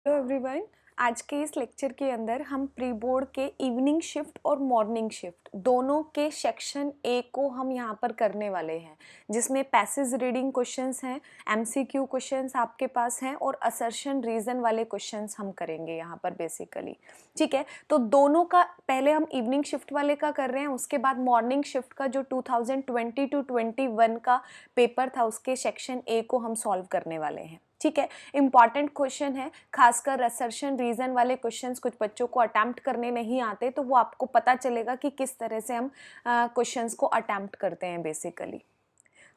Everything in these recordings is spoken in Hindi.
Hello everyone. आज के इस लेक्चर के अंदर हम प्री बोर्ड के इवनिंग शिफ्ट और मॉर्निंग शिफ्ट दोनों के सेक्शन ए को हम यहाँ पर करने वाले हैं, जिसमें पैसेज रीडिंग क्वेश्चंस हैं, एमसीक्यू क्वेश्चंस आपके पास हैं और असर्शन रीजन वाले क्वेश्चंस हम करेंगे यहाँ पर बेसिकली। ठीक है, तो दोनों का पहले हम इवनिंग शिफ्ट वाले का कर रहे हैं, उसके बाद मॉर्निंग शिफ्ट का जो 2020 टू 21 का पेपर था उसके सेक्शन ए को हम सॉल्व करने वाले हैं। ठीक है, इंपॉर्टेंट क्वेश्चन है, खासकर असर्शन रीजन वाले क्वेश्चंस कुछ बच्चों को अटेम्प्ट करने नहीं आते, तो वो आपको पता चलेगा कि किस तरह से हम क्वेश्चंस को अटेम्प्ट करते हैं बेसिकली।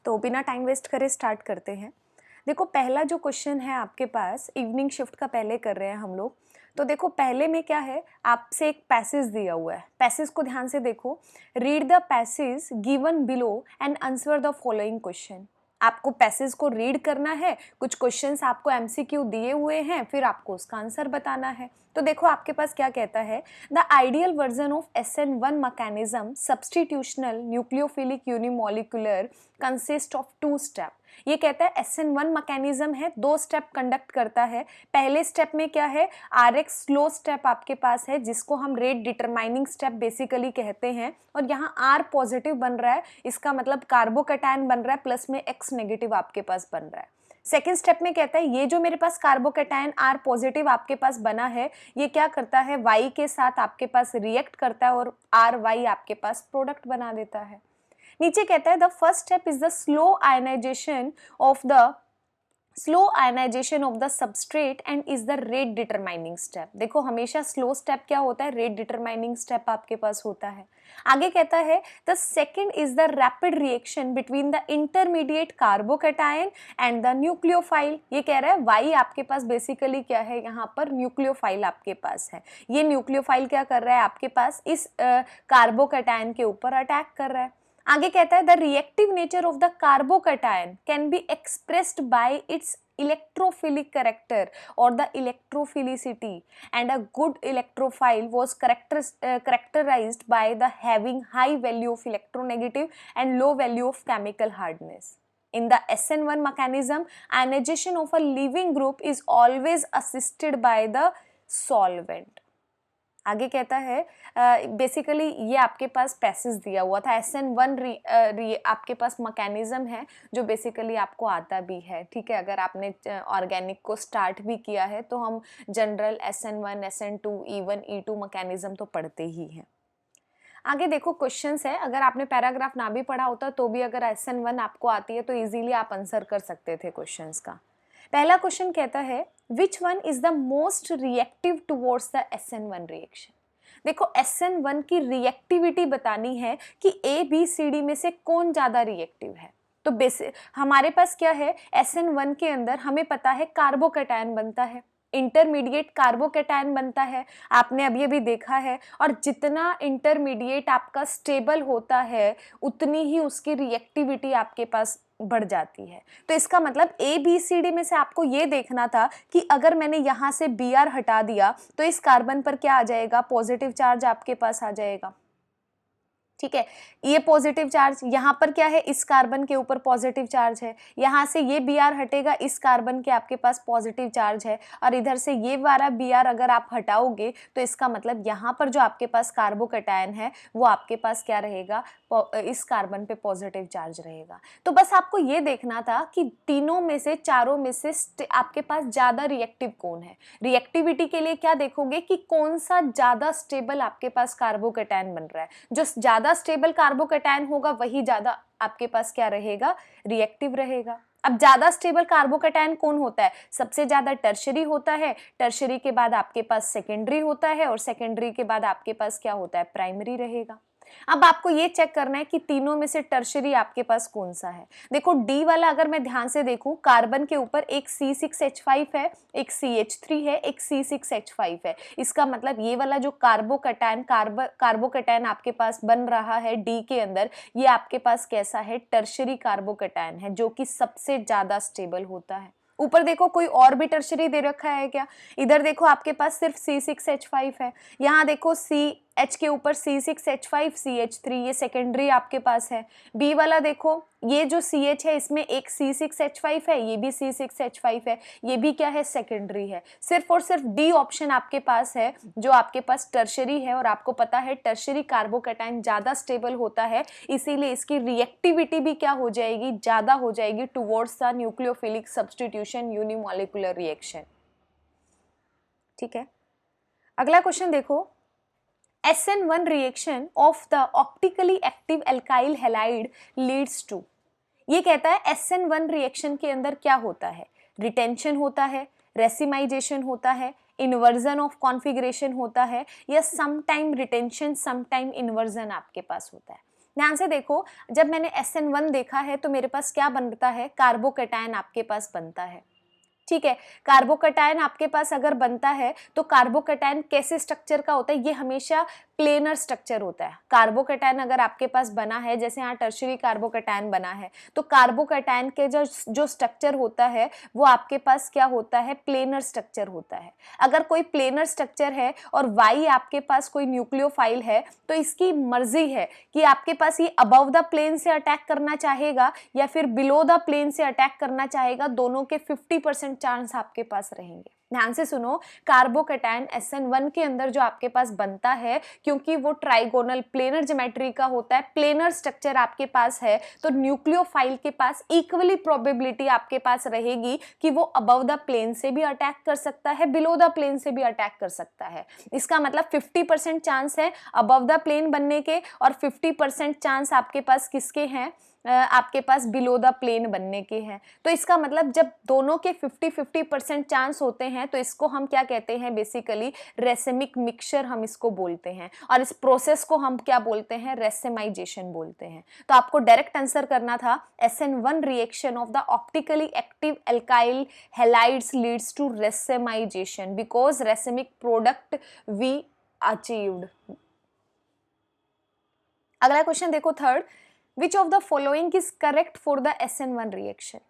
तो बिना टाइम वेस्ट करे स्टार्ट करते हैं। देखो, पहला जो क्वेश्चन है आपके पास, इवनिंग शिफ्ट का पहले कर रहे हैं हम लोग। तो देखो, पहले में क्या है, आपसे एक पैसेज दिया हुआ है, पैसेज को ध्यान से देखो। Read the passage given below and answer the following question. आपको पैसेज को रीड करना है, कुछ क्वेश्चंस आपको एमसीक्यू दिए हुए हैं, फिर आपको उसका आंसर बताना है। तो देखो आपके पास क्या कहता है, the ideal version of SN1 mechanism substitutional nucleophilic unimolecular consist of 2 step. ये कहता है SN1 मैकेनिज्म है, 2 स्टेप कंडक्ट करता है। पहले स्टेप में क्या है, RX स्लो स्टेप आपके पास है, जिसको हम रेट डिटरमाइनिंग स्टेप बेसिकली कहते हैं, और यहाँ R पॉजिटिव बन रहा है, इसका मतलब कार्बोकैटायन बन रहा है, प्लस में X नेगेटिव आपके पास बन रहा है। सेकेंड स्टेप में कहता है ये जो मेरे पास कार्बोकैटायन R पॉजिटिव आपके पास बना है, ये क्या करता है, Y के साथ आपके पास रिएक्ट करता है और RY आपके पास प्रोडक्ट बना देता है। नीचे कहता है the first step is the slow ionization of the substrate and is the rate determining step. देखो, हमेशा स्लो स्टेप क्या होता है, रेट डिटरमाइनिंग स्टेप आपके पास होता है। आगे कहता है the second is the rapid reaction between the intermediate carbocation and the nucleophile. ये कह रहा है वाई आपके पास बेसिकली क्या है, यहाँ पर न्यूक्लियोफाइल आपके पास है। ये न्यूक्लियोफाइल क्या कर रहा है, आपके पास इस कार्बोकैटायन के ऊपर अटैक कर रहा है। आगे कहता है the reactive nature of the carbocation can be expressed by it's electrophilic character or the electrophilicity, and a good electrophile was characterized by the having high value of electronegative and low value of chemical hardness. In the SN1 mechanism, ionization of a leaving group is always assisted by the solvent. आगे कहता है बेसिकली ये आपके पास पैसेज दिया हुआ था, SN1 आपके पास मैकेनिज्म है जो बेसिकली आपको आता भी है। ठीक है, अगर आपने ऑर्गेनिक को स्टार्ट भी किया है तो हम general SN1, SN2, E1, E2 mechanism तो पढ़ते ही हैं। आगे देखो क्वेश्चंस है, अगर आपने पैराग्राफ ना भी पढ़ा होता तो भी अगर SN1 आपको आती है तो इजीली आप आंसर कर सकते थे क्वेश्चंस का। पहला क्वेश्चन कहता है विच one is the most reactive towards the SN1 reaction. देखो, SN1 की रिएक्टिविटी बतानी है कि ABCD में से कौन ज्यादा रिएक्टिव है। तो हमारे पास क्या है, SN1 के अंदर हमें पता है कार्बोकैटायन बनता है, इंटरमीडिएट कार्बोकैटायन बनता है, आपने अभी अभी देखा है। और जितना इंटरमीडिएट आपका स्टेबल होता है उतनी ही उसकी रिएक्टिविटी आपके पास बढ़ जाती है। तो इसका मतलब ABCD में से आपको ये देखना था कि अगर मैंने यहाँ से Br हटा दिया तो इस कार्बन पर क्या आ जाएगा, पॉजिटिव चार्ज आपके पास आ जाएगा। ठीक है, ये पॉजिटिव चार्ज, यहाँ पर क्या है, इस कार्बन के ऊपर पॉजिटिव चार्ज है, यहाँ से ये Br हटेगा, इस कार्बन के आपके पास पॉजिटिव चार्ज है, और इधर से ये वाला Br अगर आप हटाओगे तो इसका मतलब यहाँ पर जो आपके पास कार्बोकैटायन है वो आपके पास क्या रहेगा, इस कार्बन पे पॉजिटिव चार्ज रहेगा। तो बस आपको ये देखना था कि तीनों में से, चारों में से आपके पास ज्यादा रिएक्टिव कौन है। रिएक्टिविटी के लिए क्या देखोगे कि कौन सा ज्यादा स्टेबल आपके पास कार्बोकैटायन बन रहा है। जो ज्यादा स्टेबल कार्बोकैटायन होगा वही ज्यादा आपके पास क्या रहेगा, रिएक्टिव रहेगा। अब ज्यादा स्टेबल कार्बोकैटायन कौन होता है, सबसे ज्यादा टर्शरी होता है, टर्शरी के बाद आपके पास सेकेंडरी होता है, और सेकेंडरी के बाद आपके पास क्या होता है, प्राइमरी रहेगा। अब आपको ये चेक करना है कि तीनों में से टर्शरी आपके पास कौन सा है। देखो, डी वाला अगर मैं ध्यान से देखूं, कार्बन के ऊपर एक C6H5 है, एक CH3 है, एक C6H5 है। इसका मतलब ये वाला जो कार्बोकैटायन आपके पास बन रहा है डी के अंदर, ये आपके पास कैसा है, टर्शरी कार्बोकैटायन है, जो कि सबसे ज्यादा स्टेबल होता है। ऊपर देखो, कोई और भी टर्शरी दे रखा है क्या, इधर देखो आपके पास सिर्फ C6H5 है, यहाँ देखो H के ऊपर C6H5 CH3, ये सेकेंडरी आपके पास है। B वाला देखो, ये जो CH है इसमें एक C6H5 है, ये भी C6H5 है, ये भी क्या है, सेकेंडरी है। सिर्फ और सिर्फ D ऑप्शन आपके पास है जो आपके पास टर्शरी है, और आपको पता है टर्शरी कार्बोकैटायन ज़्यादा स्टेबल होता है, इसीलिए इसकी रिएक्टिविटी भी क्या हो जाएगी, ज़्यादा हो जाएगी towards the nucleophilic substitution unimolecular reaction. ठीक है, अगला क्वेश्चन देखो, SN1 reaction of the optically active alkyl halide leads to, ये कहता है SN1 रिएक्शन के अंदर क्या होता है, रिटेंशन होता है, रेसिमाइजेशन होता है, इन्वर्जन ऑफ कॉन्फिगरेशन होता है, या some time retention some time inversion आपके पास होता है। ध्यान से देखो, जब मैंने SN1 देखा है तो मेरे पास क्या बनता है, कार्बोकैटायन आपके पास बनता है। ठीक है, कार्बोकैटायन आपके पास अगर बनता है तो कार्बोकैटायन कैसे स्ट्रक्चर का होता है, ये हमेशा प्लेनर स्ट्रक्चर होता है। कार्बोकैटायन अगर आपके पास बना है, जैसे यहाँ टर्शरी कार्बोकैटायन बना है, तो कार्बोकैटायन के जो स्ट्रक्चर होता है वो आपके पास क्या होता है, प्लेनर स्ट्रक्चर होता है। अगर कोई प्लेनर स्ट्रक्चर है और Y आपके पास कोई न्यूक्लियोफाइल है, तो इसकी मर्जी है कि आपके पास ये अबव द प्लेन से अटैक करना चाहेगा या फिर बिलो द प्लेन से अटैक करना चाहेगा, दोनों के 50% चांस आपके पास रहेंगे। ध्यान से सुनो, कार्बोकैटायन SN1 के अंदर जो आपके पास बनता है, क्योंकि वो ट्राइगोनल प्लेनर ज्योमेट्री का होता है, प्लेनर स्ट्रक्चर आपके पास है, तो न्यूक्लियोफाइल के पास इक्वली प्रोबेबिलिटी आपके पास रहेगी कि वो अबव द प्लेन से भी अटैक कर सकता है, बिलो द प्लेन से भी अटैक कर सकता है। इसका मतलब 50% चांस है अबव द प्लेन बनने के, और 50% चांस आपके पास किसके हैं, आपके पास बिलो द प्लेन बनने के हैं। तो इसका मतलब जब दोनों के 50-50% चांस होते हैं तो इसको हम क्या कहते हैं, बेसिकली रेसेमिक मिक्सचर हम इसको बोलते हैं, और इस प्रोसेस को हम क्या बोलते हैं, रेसेमाइजेशन बोलते हैं। तो आपको डायरेक्ट आंसर करना था SN1 reaction of the optically active alkyl halides leads to racemization because racemic product we achieved. अगला क्वेश्चन देखो, third, Which of the following is correct for the SN1 reaction?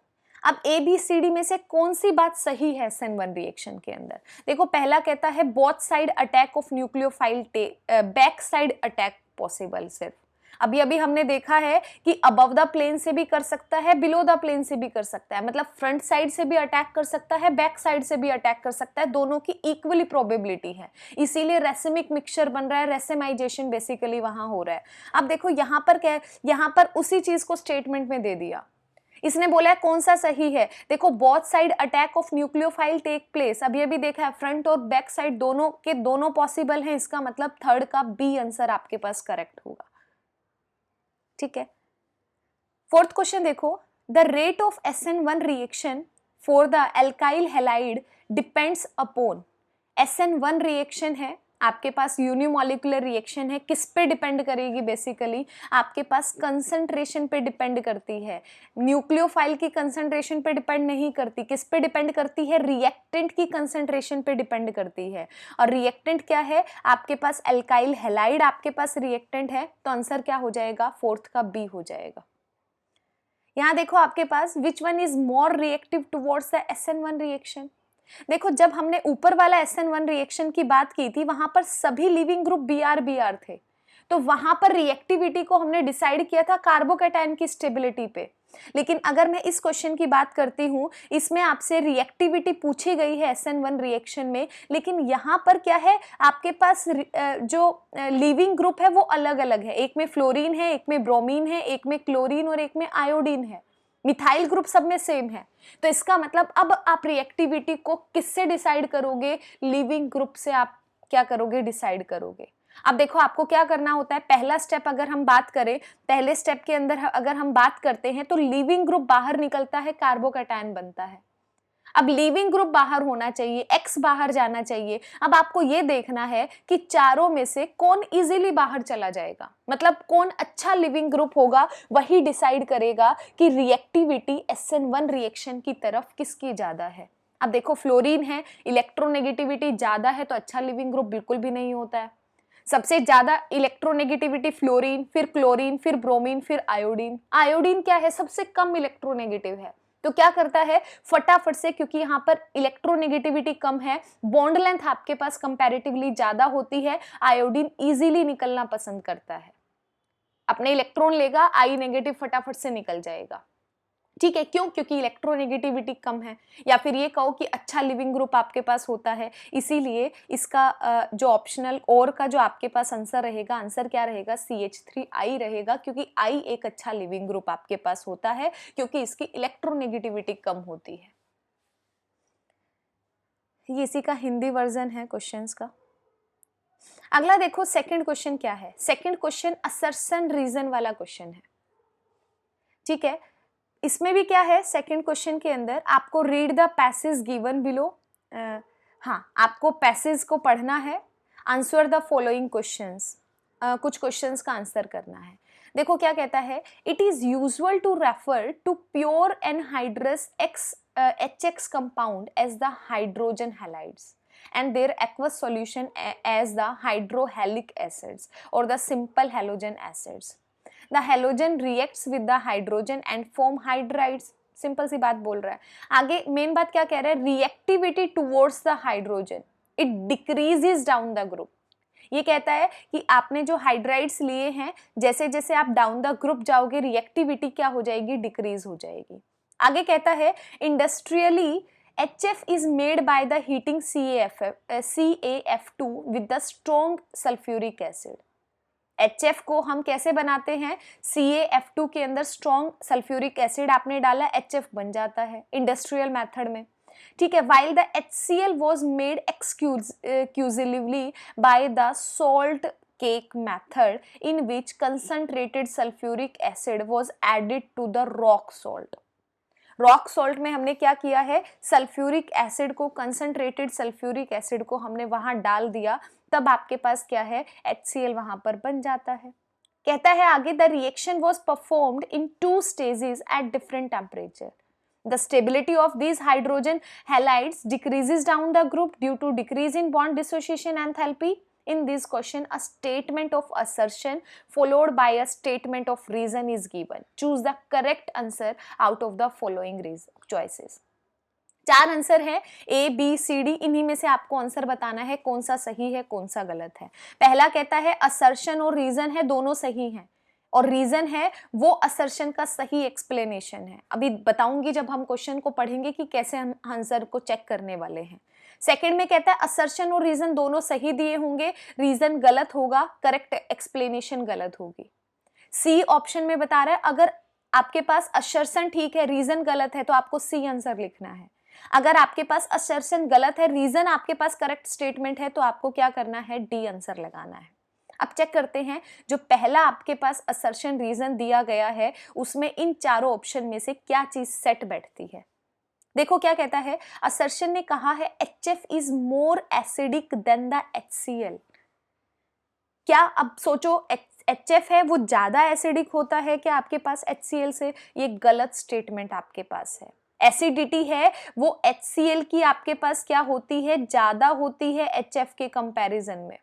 अब ABCD में से कौन सी बात सही है SN1 रिएक्शन के अंदर? देखो, पहला कहता है both side attack of nucleophile back side attack possible. सिर्फ अभी हमने देखा है कि अबव द प्लेन से भी कर सकता है, बिलो द प्लेन से भी कर सकता है, मतलब फ्रंट साइड से भी अटैक कर सकता है, बैक साइड से भी अटैक कर सकता है, दोनों की इक्वली प्रोबेबिलिटी है, इसीलिए रेसिमिक मिक्सचर बन रहा है, रेसेमाइजेशन बेसिकली वहां हो रहा है। अब देखो यहाँ पर क्या है, यहाँ पर उसी चीज को स्टेटमेंट में दे दिया, इसने बोला है कौन सा सही है। देखो, both side attack of nucleophile take place, अभी देखा है, फ्रंट और बैक साइड दोनों के दोनों पॉसिबल हैं, इसका मतलब थर्ड का बी आंसर आपके पास करेक्ट होगा। ठीक है, फोर्थ क्वेश्चन देखो, the rate of SN1 reaction for the alkyl halide depends upon, SN1 reaction है आपके पास, यूनिमॉलिक्यूलर रिएक्शन है, किस पे डिपेंड करेगी, बेसिकली आपके पास कंसंट्रेशन पे डिपेंड करती है, न्यूक्लियोफाइल की कंसंट्रेशन पे डिपेंड नहीं करती, किस पे डिपेंड करती है, रिएक्टेंट की कंसंट्रेशन पे डिपेंड करती है। और रिएक्टेंट क्या है आपके पास, एल्काइल हैलाइड आपके पास रिएक्टेंट है, तो आंसर क्या हो जाएगा, फोर्थ का बी हो जाएगा। यहाँ देखो आपके पास, which one is more reactive towards the SN1 reaction. देखो, जब हमने ऊपर वाला SN1 रिएक्शन की बात की थी, वहां पर सभी लिविंग ग्रुप Br थे, तो वहां पर रिएक्टिविटी को हमने डिसाइड किया था कार्बोकैटायन की स्टेबिलिटी पे। लेकिन अगर मैं इस क्वेश्चन की बात करती हूँ, इसमें आपसे रिएक्टिविटी पूछी गई है SN1 रिएक्शन में, लेकिन यहाँ पर क्या है, आपके पास जो लिविंग ग्रुप है वो अलग अलग है, एक में फ्लोरीन है, एक में ब्रोमीन है, एक में क्लोरीन और एक में आयोडीन है, मिथाइल ग्रुप सब में सेम है। तो इसका मतलब अब आप रिएक्टिविटी को किससे डिसाइड करोगे, लिविंग ग्रुप से आप क्या करोगे, डिसाइड करोगे। अब देखो, आपको क्या करना होता है, पहला स्टेप अगर हम बात करें, पहले स्टेप के अंदर अगर हम बात करते हैं तो लिविंग ग्रुप बाहर निकलता है, कार्बोकैटायन बनता है। अब लिविंग ग्रुप बाहर होना चाहिए, X बाहर जाना चाहिए। अब आपको ये देखना है कि चारों में से कौन इजीली बाहर चला जाएगा, मतलब कौन अच्छा लिविंग ग्रुप होगा, वही डिसाइड करेगा कि रिएक्टिविटी SN1 रिएक्शन की तरफ किसकी ज्यादा है। अब देखो, फ्लोरीन है, इलेक्ट्रोनेगेटिविटी ज्यादा है, तो अच्छा लिविंग ग्रुप बिल्कुल भी नहीं होता है। सबसे ज्यादा इलेक्ट्रोनेगेटिविटी फ्लोरीन, फिर क्लोरीन, फिर ब्रोमीन, फिर आयोडीन। आयोडीन क्या है, सबसे कम इलेक्ट्रोनेगेटिव है, तो क्या करता है, फटाफट से, क्योंकि यहाँ पर इलेक्ट्रोनेगेटिविटी कम है, बॉन्ड लेंथ आपके पास कंपैरेटिवली ज्यादा होती है, आयोडीन इजीली निकलना पसंद करता है, अपने इलेक्ट्रॉन लेगा, आई नेगेटिव फटाफट से निकल जाएगा। ठीक है, क्यों? क्योंकि इलेक्ट्रोनेगेटिविटी कम है, या फिर ये कहो कि अच्छा लिविंग ग्रुप आपके पास होता है, इसीलिए इसका जो ऑप्शनल और का जो आपके पास आंसर रहेगा, आंसर क्या रहेगा, CH3I रहेगा, क्योंकि I एक अच्छा लिविंग ग्रुप आपके पास होता है, क्योंकि इसकी इलेक्ट्रोनेगेटिविटी कम होती है। ये इसी का हिंदी वर्जन है क्वेश्चंस का। अगला देखो, सेकंड क्वेश्चन क्या है। सेकंड क्वेश्चन असर्शन रीजन वाला क्वेश्चन है। ठीक है, इसमें भी क्या है, सेकंड क्वेश्चन के अंदर आपको read the passage given below, हाँ, आपको पैसेज को पढ़ना है, आंसर द फॉलोइंग क्वेश्चंस, कुछ क्वेश्चंस का आंसर करना है। देखो क्या कहता है, it is usual to refer to pure anhydrous HX compound as the hydrogen halides and their aqueous solution as the hydrohalic acids or the simple halogen acids. The halogen reacts with the hydrogen and form hydrides. Simple सी बात बोल रहा है। आगे मेन बात क्या कह रहा है, reactivity towards the hydrogen, it decreases down the group. ये कहता है कि आपने जो हाइड्राइड्स लिए हैं, जैसे जैसे आप डाउन द ग्रुप जाओगे, रिएक्टिविटी क्या हो जाएगी, डिक्रीज हो जाएगी। आगे कहता है, industrially HF is made by the heating CaF2 with the strong sulfuric acid. HF को हम कैसे बनाते हैं, CaF2 के अंदर स्ट्रॉन्ग सल्फ्यूरिक एसिड आपने डाला, HF बन जाता है इंडस्ट्रियल मेथड में। ठीक है, while the HCl was made exclusively by the salt cake method in which concentrated sulfuric acid was added to the rock salt. Rock salt में हमने क्या किया है, सल्फ्यूरिक एसिड को, कंसंट्रेटेड सल्फ्यूरिक एसिड को हमने वहां डाल दिया, तब आपके पास क्या है, HCl वहां पर बन जाता है। कहता है आगे, the reaction was performed in 2 stages at different temperature. The stability of these hydrogen halides decreases down the group due to decrease in bond dissociation enthalpy. In this question, a statement of assertion followed by a statement of reason is given. Choose the correct answer out of the following choices. 4 answer है, A, B, C, D, इन्हीं में से आपको आंसर बताना है कौन सा सही है, कौन सा गलत है। पहला कहता है असर्शन और रीजन है, दोनों सही हैं, और रीजन है वो असर्शन का सही एक्सप्लेनेशन है। अभी बताऊंगी जब हम क्वेश्चन को पढ़ेंगे कि कैसे हम आंसर को चेक करने वाले हैं। सेकंड में कहता है असर्शन और रीजन दोनों सही दिए होंगे, रीजन गलत होगा, करेक्ट एक्सप्लेनेशन गलत होगी। सी ऑप्शन में बता रहा है अगर आपके पास असर्शन ठीक है, रीजन गलत है, तो आपको सी आंसर लिखना है। अगर आपके पास असर्शन गलत है, रीजन आपके पास करेक्ट स्टेटमेंट है, तो आपको क्या करना है, डी आंसर लगाना है। अब चेक करते हैं, जो पहला आपके पास असर्शन रीजन दिया गया है, उसमें इन चारों ऑप्शन में से क्या चीज सेट बैठती है। देखो क्या कहता है, असर्शन ने कहा है HF is more acidic then the HCl। क्या अब सोचो, HF है वो ज्यादा एसिडिक होता है क्या आपके पास HCl से? ये गलत स्टेटमेंट आपके पास है। एसिडिटी है वो HCl की आपके पास क्या होती है, ज्यादा होती है HF के कंपैरिजन में।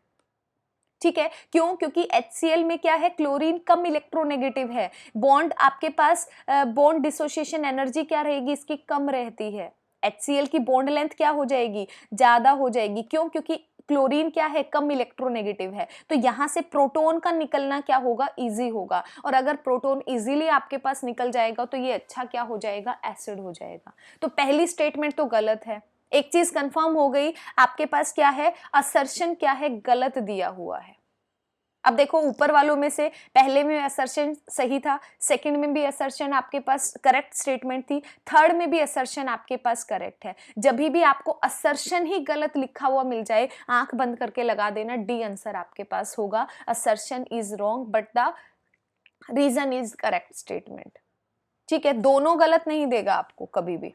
ठीक है, क्यों? क्योंकि HCl में क्या है, क्लोरीन कम इलेक्ट्रोनेगेटिव है, बॉन्ड आपके पास बॉन्ड डिसोसिएशन एनर्जी क्या रहेगी, इसकी कम रहती है। HCl की बॉन्ड लेंथ क्या हो जाएगी, ज्यादा हो जाएगी। क्यों? क्योंकि क्लोरीन क्या है, कम इलेक्ट्रोनेगेटिव है, तो यहां से प्रोटॉन का निकलना क्या होगा, इजी होगा। और अगर प्रोटॉन इजीली आपके पास निकल जाएगा तो ये अच्छा क्या हो जाएगा, एसिड हो जाएगा। तो पहली स्टेटमेंट तो गलत है। एक चीज कंफर्म हो गई, आपके पास क्या है, असर्शन क्या है, गलत दिया हुआ है। अब देखो ऊपर वालों में से पहले में असर्शन सही था, सेकंड में भी असर्शन आपके पास करेक्ट स्टेटमेंट थी, थर्ड में भी असर्शन आपके पास करेक्ट है। जब भी आपको असर्शन ही गलत लिखा हुआ मिल जाए, आंख बंद करके लगा देना, डी आंसर आपके पास होगा। Assertion is wrong but the reason is correct statement. ठीक है, दोनों गलत नहीं देगा आपको कभी भी,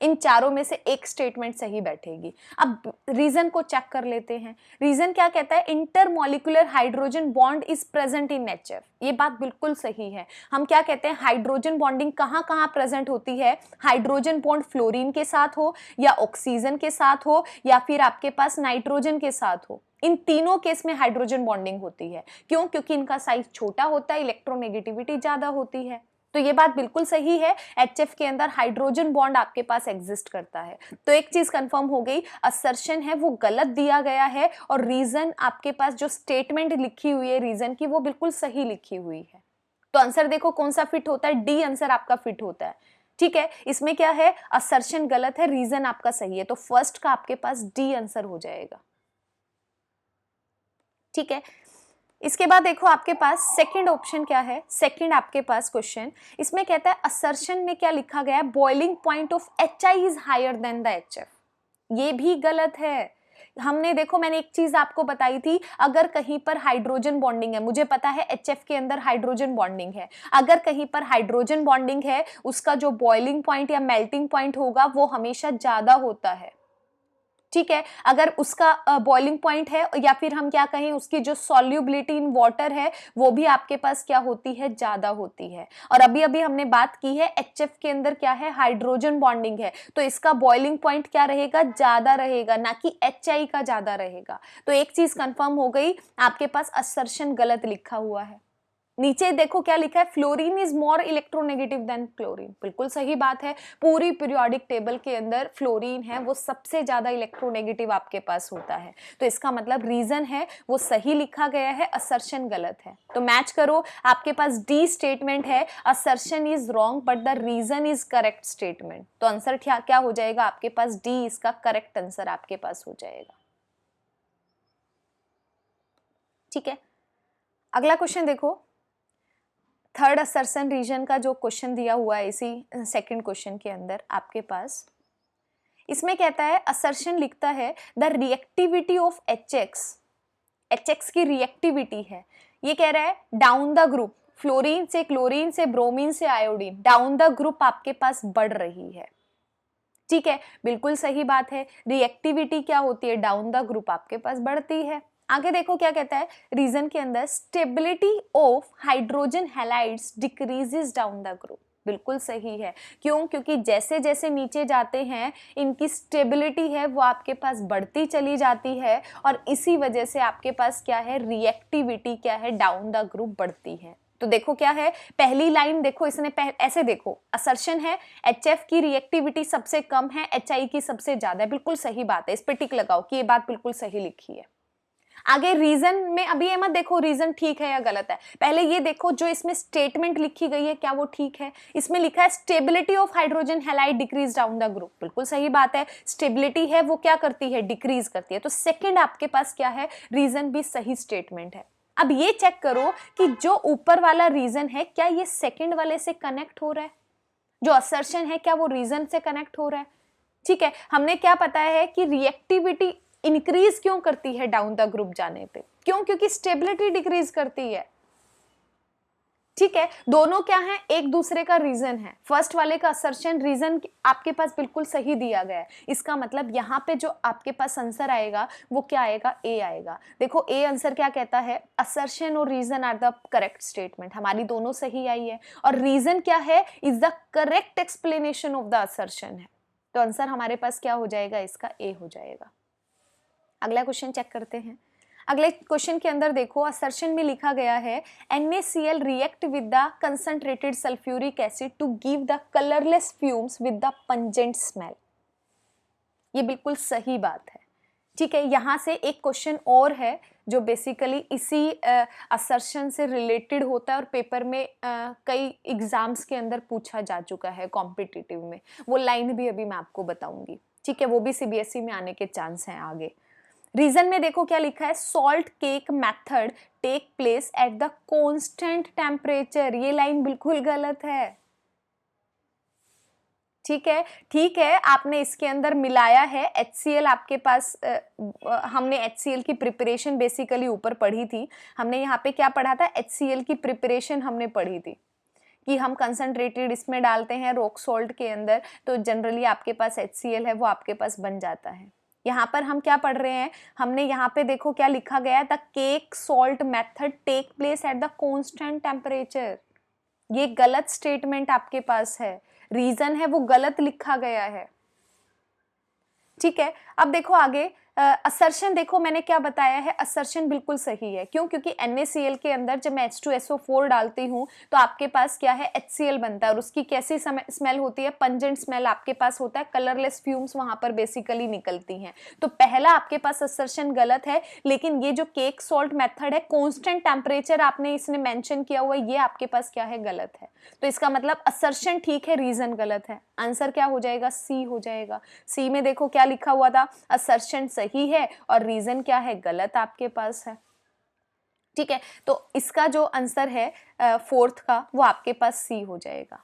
इन चारों में से एक स्टेटमेंट सही बैठेगी। अब रीजन को चेक कर लेते हैं। रीजन क्या कहता है, intermolecular hydrogen bond is present in HF। ये बात बिल्कुल सही है। हम क्या कहते हैं, हाइड्रोजन बॉन्डिंग कहाँ कहाँ प्रेजेंट होती है, हाइड्रोजन बॉन्ड फ्लोरीन के साथ हो या ऑक्सीजन के साथ हो या फिर आपके पास नाइट्रोजन के साथ हो, इन तीनों केस में हाइड्रोजन बॉन्डिंग होती है। क्यों? क्योंकि इनका साइज छोटा होता है, इलेक्ट्रोनेगेटिविटी ज्यादा होती है। तो ये बात बिल्कुल सही है, HF के अंदर हाइड्रोजन बॉन्ड आपके पास एग्जिस्ट करता है। तो एक चीज कंफर्म हो गई, असर्शन है वो गलत दिया गया है और रीजन आपके पास जो स्टेटमेंट लिखी हुई है रीजन की वो बिल्कुल सही लिखी हुई है। तो आंसर देखो कौन सा फिट होता है, डी आंसर आपका फिट होता है। ठीक है, इसमें क्या है, असर्शन गलत है, रीजन आपका सही है, तो फर्स्ट का आपके पास डी आंसर हो जाएगा। ठीक है, इसके बाद देखो आपके पास सेकंड ऑप्शन क्या है, सेकंड आपके पास क्वेश्चन, इसमें कहता है असर्शन में क्या लिखा गया है, boiling point of HI is higher than the HF। ये भी गलत है। हमने देखो मैंने एक चीज आपको बताई थी, अगर कहीं पर हाइड्रोजन बॉन्डिंग है, मुझे पता है HF के अंदर हाइड्रोजन बॉन्डिंग है, अगर कहीं पर हाइड्रोजन बॉन्डिंग है उसका जो बॉइलिंग पॉइंट या मेल्टिंग पॉइंट होगा वो हमेशा ज्यादा होता है। ठीक है, अगर उसका बॉइलिंग पॉइंट है या फिर हम क्या कहें उसकी जो सॉल्युबिलिटी इन वाटर है वो भी आपके पास क्या होती है, ज्यादा होती है। और अभी अभी हमने बात की है HF के अंदर क्या है, हाइड्रोजन बॉन्डिंग है, तो इसका बॉइलिंग पॉइंट क्या रहेगा, ज्यादा रहेगा, ना कि HI का ज्यादा रहेगा। तो एक चीज कंफर्म हो गई, आपके पास असर्शन गलत लिखा हुआ है। नीचे देखो क्या लिखा है, fluorine is more electronegative than chlorine. बिल्कुल सही बात है, पूरी पीरियोडिक टेबल के अंदर फ्लोरीन है वो सबसे ज्यादा इलेक्ट्रोनेगेटिव आपके पास होता है। तो इसका मतलब रीजन है वो सही लिखा गया है, असर्शन गलत है। तो मैच करो, आपके पास डी स्टेटमेंट है, assertion is wrong but the reason is correct statement. तो आंसर क्या हो जाएगा आपके पास, डी इसका करेक्ट आंसर आपके पास हो जाएगा। ठीक है, अगला क्वेश्चन देखो, थर्ड असर्शन रीजन का जो क्वेश्चन दिया हुआ है इसी सेकंड क्वेश्चन के अंदर आपके पास, इसमें कहता है असर्शन लिखता है द रिएक्टिविटी ऑफ HX की रिएक्टिविटी है, ये कह रहा है डाउन द ग्रुप, फ्लोरीन से क्लोरीन से ब्रोमीन से आयोडीन, डाउन द ग्रुप आपके पास बढ़ रही है। ठीक है, बिल्कुल सही बात है, रिएक्टिविटी क्या होती है, डाउन द ग्रुप आपके पास बढ़ती है। आगे देखो क्या कहता है, रीजन के अंदर stability of hydrogen halides decreases down the group. बिल्कुल सही है, क्यों, क्योंकि जैसे जैसे नीचे जाते हैं इनकी स्टेबिलिटी है वो आपके पास बढ़ती चली जाती है और इसी वजह से आपके पास क्या है, रिएक्टिविटी क्या है, डाउन द ग्रुप बढ़ती है। तो देखो क्या है, पहली लाइन देखो, इसने ऐसे देखो, असर्शन है HF की रिएक्टिविटी सबसे कम है, HI की सबसे ज्यादा है। बिल्कुल सही बात है, इस पे टिक लगाओ कि ये बात बिल्कुल सही लिखी है। आगे रीजन में अभी ये मत देखो रीजन ठीक है या गलत है, पहले ये देखो जो इसमें स्टेटमेंट लिखी गई है क्या वो ठीक है। इसमें लिखा है stability of hydrogen halide decrease down the group. बिल्कुल सही बात है, स्टेबिलिटी है वो क्या करती है, डिक्रीज करती है। तो सेकंड आपके पास क्या है, रीजन भी सही स्टेटमेंट है। अब ये चेक करो कि जो ऊपर वाला रीजन है क्या ये सेकंड वाले से कनेक्ट हो रहा है, जो असर्शन है क्या वो रीजन से कनेक्ट हो रहा है। ठीक है, हमने क्या पता है कि रिएक्टिविटी इंक्रीज क्यों करती है डाउन द ग्रुप जाने पे, क्यों, क्योंकि स्टेबिलिटी डिक्रीज करती है। ठीक है, दोनों क्या है, एक दूसरे का रीजन है। फर्स्ट वाले का असर्शन रीजन आपके पास बिल्कुल सही दिया गया है, इसका मतलब यहाँ पे जो आपके पास आंसर आएगा वो क्या आएगा, ए आएगा। देखो ए आंसर क्या कहता है, असर्शन और reason are the correct statement, हमारी दोनों सही आई है और रीजन क्या है, is the correct explanation of the assertion है। तो आंसर हमारे पास क्या हो जाएगा, इसका ए हो जाएगा। अगला क्वेश्चन चेक करते हैं। अगले क्वेश्चन के अंदर देखो, असर्शन में लिखा गया है NaCl react with the concentrated sulphuric acid to give the colourless fumes with the pungent smell. ये बिल्कुल सही बात है। ठीक है, यहाँ से एक क्वेश्चन और है जो बेसिकली इसी असर्शन से रिलेटेड होता है और पेपर में कई एग्जाम्स के अंदर पूछा जा चुका है कॉम्पिटिटिव में, वो लाइन भी अभी मैं आपको बताऊंगी। ठीक है, वो भी CBSE में आने के चांस हैं आगे। रीजन में देखो क्या लिखा है, salt cake method take place at the constant temperature. ये लाइन बिल्कुल गलत है। ठीक है, ठीक है, आपने इसके अंदर मिलाया है HCl आपके पास, हमने HCl की प्रिपरेशन बेसिकली ऊपर पढ़ी थी। हमने यहाँ पे क्या पढ़ा था, HCl की प्रिपरेशन हमने पढ़ी थी कि हम कंसंट्रेटेड इसमें डालते हैं रॉक सॉल्ट के अंदर, तो जनरली आपके पास HCl है वो आपके पास बन जाता है। यहाँ पर हम क्या पढ़ रहे हैं, हमने यहाँ पे देखो क्या लिखा गया है, the cake salt method take place at the constant temperature. ये गलत स्टेटमेंट आपके पास है, रीजन है वो गलत लिखा गया है। ठीक है, अब देखो आगे, असर्शन देखो मैंने क्या बताया है, असर्शन बिल्कुल सही है। क्यों? क्योंकि NaCl के अंदर जब मैं H2SO4 डालती हूँ तो आपके पास क्या है, HCl बनता है और उसकी कैसी स्मेल होती है, पंजेंट स्मेल आपके पास होता है, कलरलेस फ्यूम्स वहां पर बेसिकली निकलती हैं। तो पहला आपके पास असर्शन गलत है, लेकिन ये जो केक सॉल्ट मेथड है, कांस्टेंट टेम्परेचर आपने इसने मेंशन किया हुआ है, ये आपके पास क्या है, गलत है। तो इसका मतलब असर्शन ठीक है, रीजन गलत है। आंसर क्या हो जाएगा, सी हो जाएगा। सी में देखो क्या लिखा हुआ था, असर्शन सही है और रीजन क्या है, गलत आपके पास है। ठीक है, तो इसका जो आंसर है फोर्थ का, वो आपके पास सी हो जाएगा।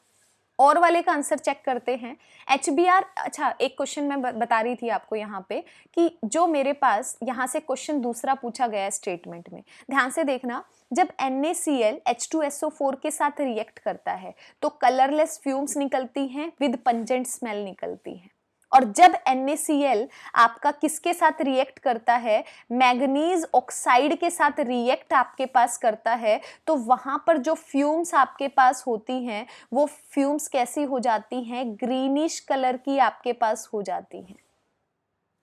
और वाले का आंसर चेक करते हैं। HBr, अच्छा एक क्वेश्चन मैं बता रही थी आपको यहाँ पे कि जो मेरे पास यहाँ से क्वेश्चन दूसरा पूछा गया है स्टेटमेंट में, ध्यान से देखना। जब NaCl H2SO4 के साथ रिएक्ट करता है तो कलरलेस फ्यूम्स निकलती हैं विद पंजेंट स्मेल निकलती हैं। और जब NaCl आपका किसके साथ रिएक्ट करता है, मैग्नीज ऑक्साइड के साथ रिएक्ट आपके पास करता है, तो वहां पर जो फ्यूम्स आपके पास होती हैं वो फ्यूम्स कैसी हो जाती हैं, ग्रीनिश कलर की आपके पास हो जाती हैं,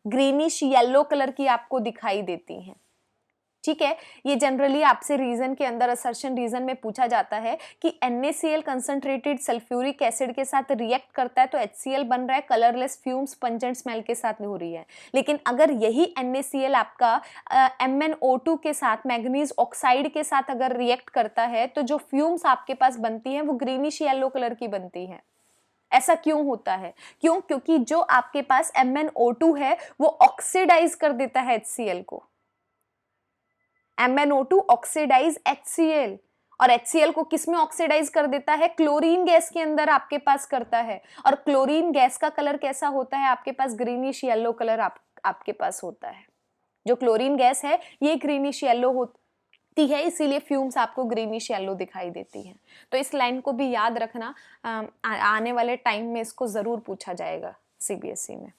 ग्रीनिश येलो कलर की आपको दिखाई देती हैं। ठीक है, ये जनरली आपसे रीजन के अंदर, असर्शन रीजन में पूछा जाता है कि NaCl कंसंट्रेटेड सल्फ्यूरिक एसिड के साथ रिएक्ट करता है तो HCl बन रहा है, कलरलेस फ्यूम्स पंजेंट स्मेल के साथ हो रही है। लेकिन अगर यही NaCl आपका MnO2 के साथ, मैग्नीज ऑक्साइड के साथ अगर रिएक्ट करता है तो जो फ्यूम्स आपके पास बनती हैं वो ग्रीनिश येलो कलर की बनती हैं। ऐसा क्यों होता है? क्यों? क्योंकि जो आपके पास MnO2 है वो ऑक्सीडाइज कर देता है HCl को। MnO2 ऑक्सीडाइज HCl, और HCl को किस में ऑक्सीडाइज कर देता है, क्लोरीन गैस के अंदर आपके पास करता है। और क्लोरीन गैस का कलर कैसा होता है आपके पास, ग्रीनिश येलो कलर आपके पास होता है। जो क्लोरीन गैस है ये ग्रीनिश येलो होती है, इसीलिए फ्यूम्स आपको ग्रीनिश येलो दिखाई देती है। तो इस लाइन को भी याद रखना, आने वाले टाइम में इसको जरूर पूछा जाएगा CBSE में।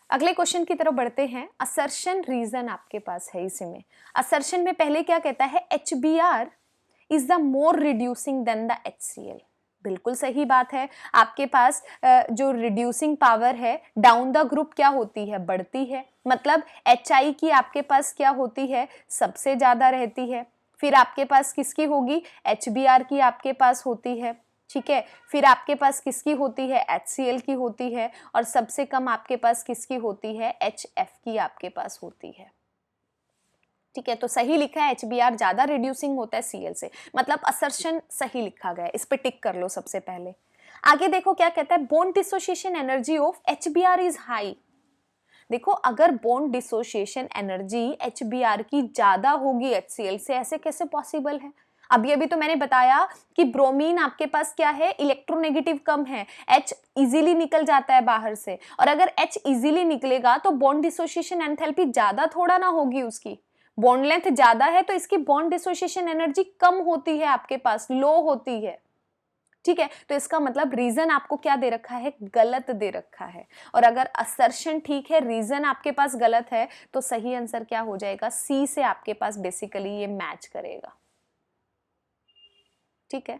अगले क्वेश्चन की तरफ बढ़ते हैं। असर्शन रीजन आपके पास है इसमें। असर्शन में पहले क्या कहता है, HBr is the more reducing than the HCl। बिल्कुल सही बात है। आपके पास जो रिड्यूसिंग पावर है डाउन द ग्रुप क्या होती है, बढ़ती है। मतलब HI की आपके पास क्या होती है, सबसे ज्यादा रहती है। फिर आपके पास किसकी होगी, HBr की आपके पास होती है। ठीक है, फिर आपके पास किसकी होती है, HCl की होती है। और सबसे कम आपके पास किसकी होती है, HF की आपके पास होती है। ठीक है, तो सही लिखा है, HBr ज्यादा रिड्यूसिंग होता है Cl से, मतलब असर्शन सही लिखा गया है। इस पे टिक कर लो सबसे पहले। आगे देखो क्या कहता है, bond dissociation energy of HBr is high. देखो अगर बॉन्ड डिसोसिएशन एनर्जी HBr की ज्यादा होगी HCl से, ऐसे कैसे पॉसिबल है? अभी तो मैंने बताया कि ब्रोमीन आपके पास क्या है, इलेक्ट्रोनेगेटिव कम है, H इजीली निकल जाता है बाहर से। और अगर H इजीली निकलेगा तो बॉन्ड डिसोसिएशन एंथैल्पी ज्यादा थोड़ा ना होगी, उसकी बॉन्ड लेंथ ज्यादा है तो इसकी बॉन्ड डिसोसिएशन एनर्जी कम होती है, आपके पास लो होती है। ठीक है, तो इसका मतलब रीजन आपको क्या दे रखा है, गलत दे रखा है। और अगर असर्शन ठीक है, रीजन आपके पास गलत है, तो सही आंसर क्या हो जाएगा, सी से आपके पास बेसिकली ये मैच करेगा। ठीक है,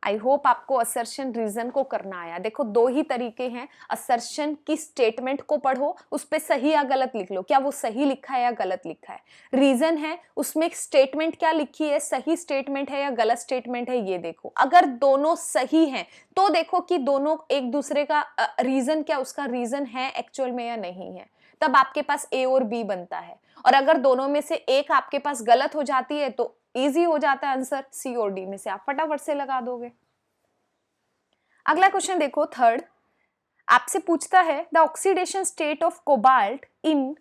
आई होप आपको असर्शन रीजन को करना आया। देखो दो ही तरीके हैं, असर्शन की स्टेटमेंट को पढ़ो, उस पे सही या गलत लिख लो, क्या वो सही लिखा है या गलत लिखा है। रीजन है, उसमें स्टेटमेंट क्या लिखी है, सही स्टेटमेंट है या गलत स्टेटमेंट है, ये देखो। अगर दोनों सही हैं तो देखो कि दोनों एक दूसरे का रीजन क्या, उसका रीजन है एक्चुअल में या नहीं है, तब आपके पास A और B बनता है। और अगर दोनों में से एक आपके पास गलत हो जाती है तो इजी हो जाता है आंसर, C और D में से आप फटाफट से लगा दोगे। अगला क्वेश्चन देखो, थर्ड आपसे पूछता है the oxidation state of cobalt in,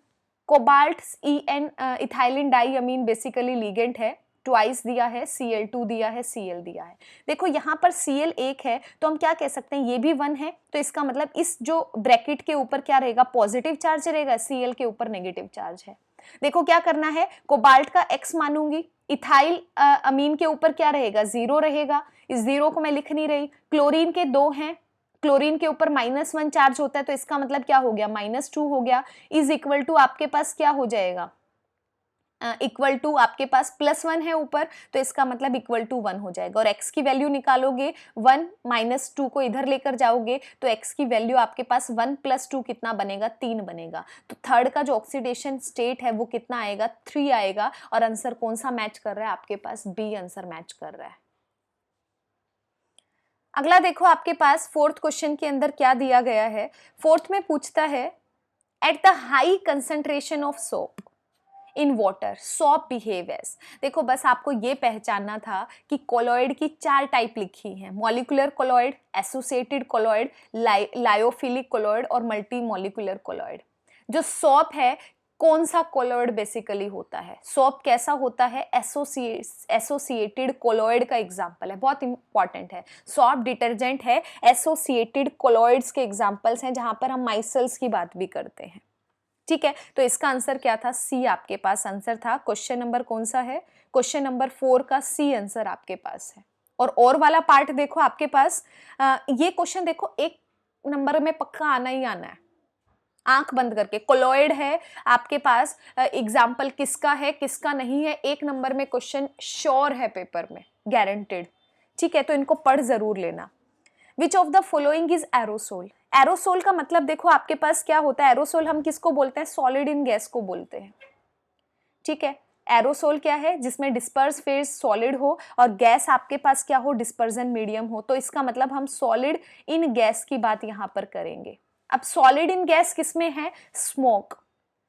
cobalt EN ethylene diamine basically ligand है, ट्वाइस दिया है, Cl2 दिया है, Cl दिया है। देखो यहाँ पर Cl एक है तो हम क्या कह सकते हैं, ये भी 1 है, तो इसका मतलब इस जो ब्रैकेट के ऊपर क्या रहेगा, पॉजिटिव चार्ज रहेगा, Cl के ऊपर नेगेटिव चार्ज है। देखो क्या करना है, कोबाल्ट का X मानूंगी, इथाइल अमीन के ऊपर क्या रहेगा, 0 रहेगा, इस 0 को मैं लिख नहीं रही। क्लोरीन के 2 हैं, क्लोरीन के ऊपर -1 चार्ज होता है, तो इसका मतलब क्या हो गया, -2 हो गया, इज इक्वल टू आपके पास क्या हो जाएगा, इक्वल टू आपके पास +1 है ऊपर, तो इसका मतलब इक्वल टू 1 हो जाएगा। और x की वैल्यू निकालोगे 1 - 2 को इधर लेकर जाओगे तो x की वैल्यू आपके पास 1 + 2 कितना बनेगा, 3 बनेगा। तो थर्ड का जो ऑक्सीडेशन स्टेट है वो कितना आएगा, 3 आएगा। और आंसर कौन सा मैच कर रहा है आपके पास, बी आंसर मैच कर रहा है। अगला देखो आपके पास फोर्थ क्वेश्चन के अंदर क्या दिया गया है। फोर्थ में पूछता है at the high concentration of soap in water soap behave as. देखो बस आपको ये पहचानना था कि कोलॉइड की 4 टाइप लिखी हैं, molecular colloid, associated colloid, lyophilic colloid और मल्टी मॉलिक्यूलर कोलॉइड। जो सॉप है कौन सा कोलॉइड बेसिकली होता है, सॉप कैसा होता है, एसोसिएटेड कोलॉइड का एग्जांपल है, बहुत इंपॉर्टेंट है। सॉप डिटर्जेंट है, एसोसिएटेड कोलॉइड्स के एग्जांपल्स हैं जहां पर हम माइसल्स की बात भी करते हैं। ठीक है, तो इसका आंसर क्या था, सी आपके पास आंसर था। क्वेश्चन नंबर कौन सा है, क्वेश्चन नंबर 4 का सी आंसर आपके पास है। और वाला पार्ट देखो आपके पास, ये क्वेश्चन देखो 1 नंबर में पक्का आना ही आना है, आंख बंद करके। कोलॉइड है आपके पास, एग्जाम्पल किसका है किसका नहीं है, 1 नंबर में क्वेश्चन श्योर है पेपर में, गारंटेड। ठीक है, तो इनको पढ़ जरूर लेना। विच of the following is aerosol. Aerosol का मतलब देखो आपके पास क्या होता है, एरोसोल हम किसको बोलते हैं, सॉलिड इन गैस को बोलते हैं। ठीक है, एरोसोल क्या है, जिसमें डिस्पर्स फेज सॉलिड हो और गैस आपके पास क्या हो, डिस्पर्जन मीडियम हो। तो इसका मतलब हम सॉलिड इन गैस की बात यहां पर करेंगे। अब सॉलिड इन गैस किसमें है, स्मोक।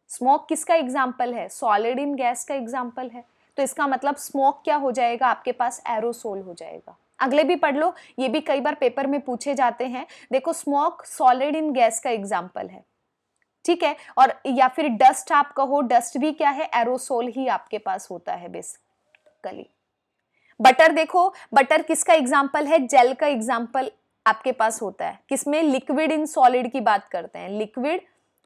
स्मोक किसका एग्जाम्पल है, सॉलिड इन गैस का एग्जाम्पल है। तो इसका मतलब स्मोक क्या हो जाएगा आपके पास, एरोसोल हो जाएगा। अगले भी पढ़ लो, ये भी कई बार पेपर में पूछे जाते हैं। देखो स्मोक सॉलिड इन गैस का एग्जाम्पल है। ठीक है, और या फिर डस्ट आप कहो, डस्ट भी क्या है, एरोसोल ही आपके पास होता है बेसिकली। बटर देखो, बटर किसका एग्जाम्पल है, जेल का एग्जाम्पल आपके पास होता है। किसमें, लिक्विड इन सॉलिड की बात करते हैं, लिक्विड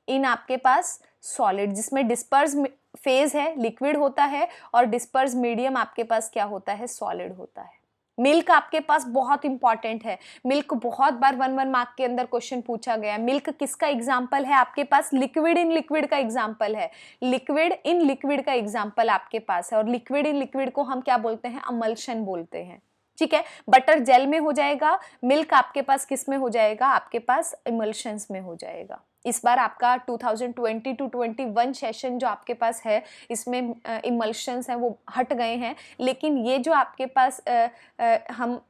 इन आपके पास सॉलिड, जिसमें डिस्पर्स फेज है लिक्विड होता है और डिस्पर्स मीडियम आपके पास क्या होता है, सॉलिड होता है। मिल्क आपके पास बहुत इंपॉर्टेंट है, मिल्क बहुत बार 1 मार्क के अंदर क्वेश्चन पूछा गया। मिल्क किसका एग्जाम्पल है आपके पास, लिक्विड इन लिक्विड का एग्जाम्पल है, लिक्विड इन लिक्विड का एग्जाम्पल आपके पास है। और लिक्विड इन लिक्विड को हम क्या बोलते हैं, अमल्शन बोलते हैं। ठीक है, बटर जेल में हो जाएगा, मिल्क आपके पास किस में हो जाएगा, आपके पास इमल्शंस में हो जाएगा। इस बार आपका 2020-21 सेशन जो आपके पास है, इसमें इमल्शंस हैं वो हट गए हैं, लेकिन ये जो आपके पास हम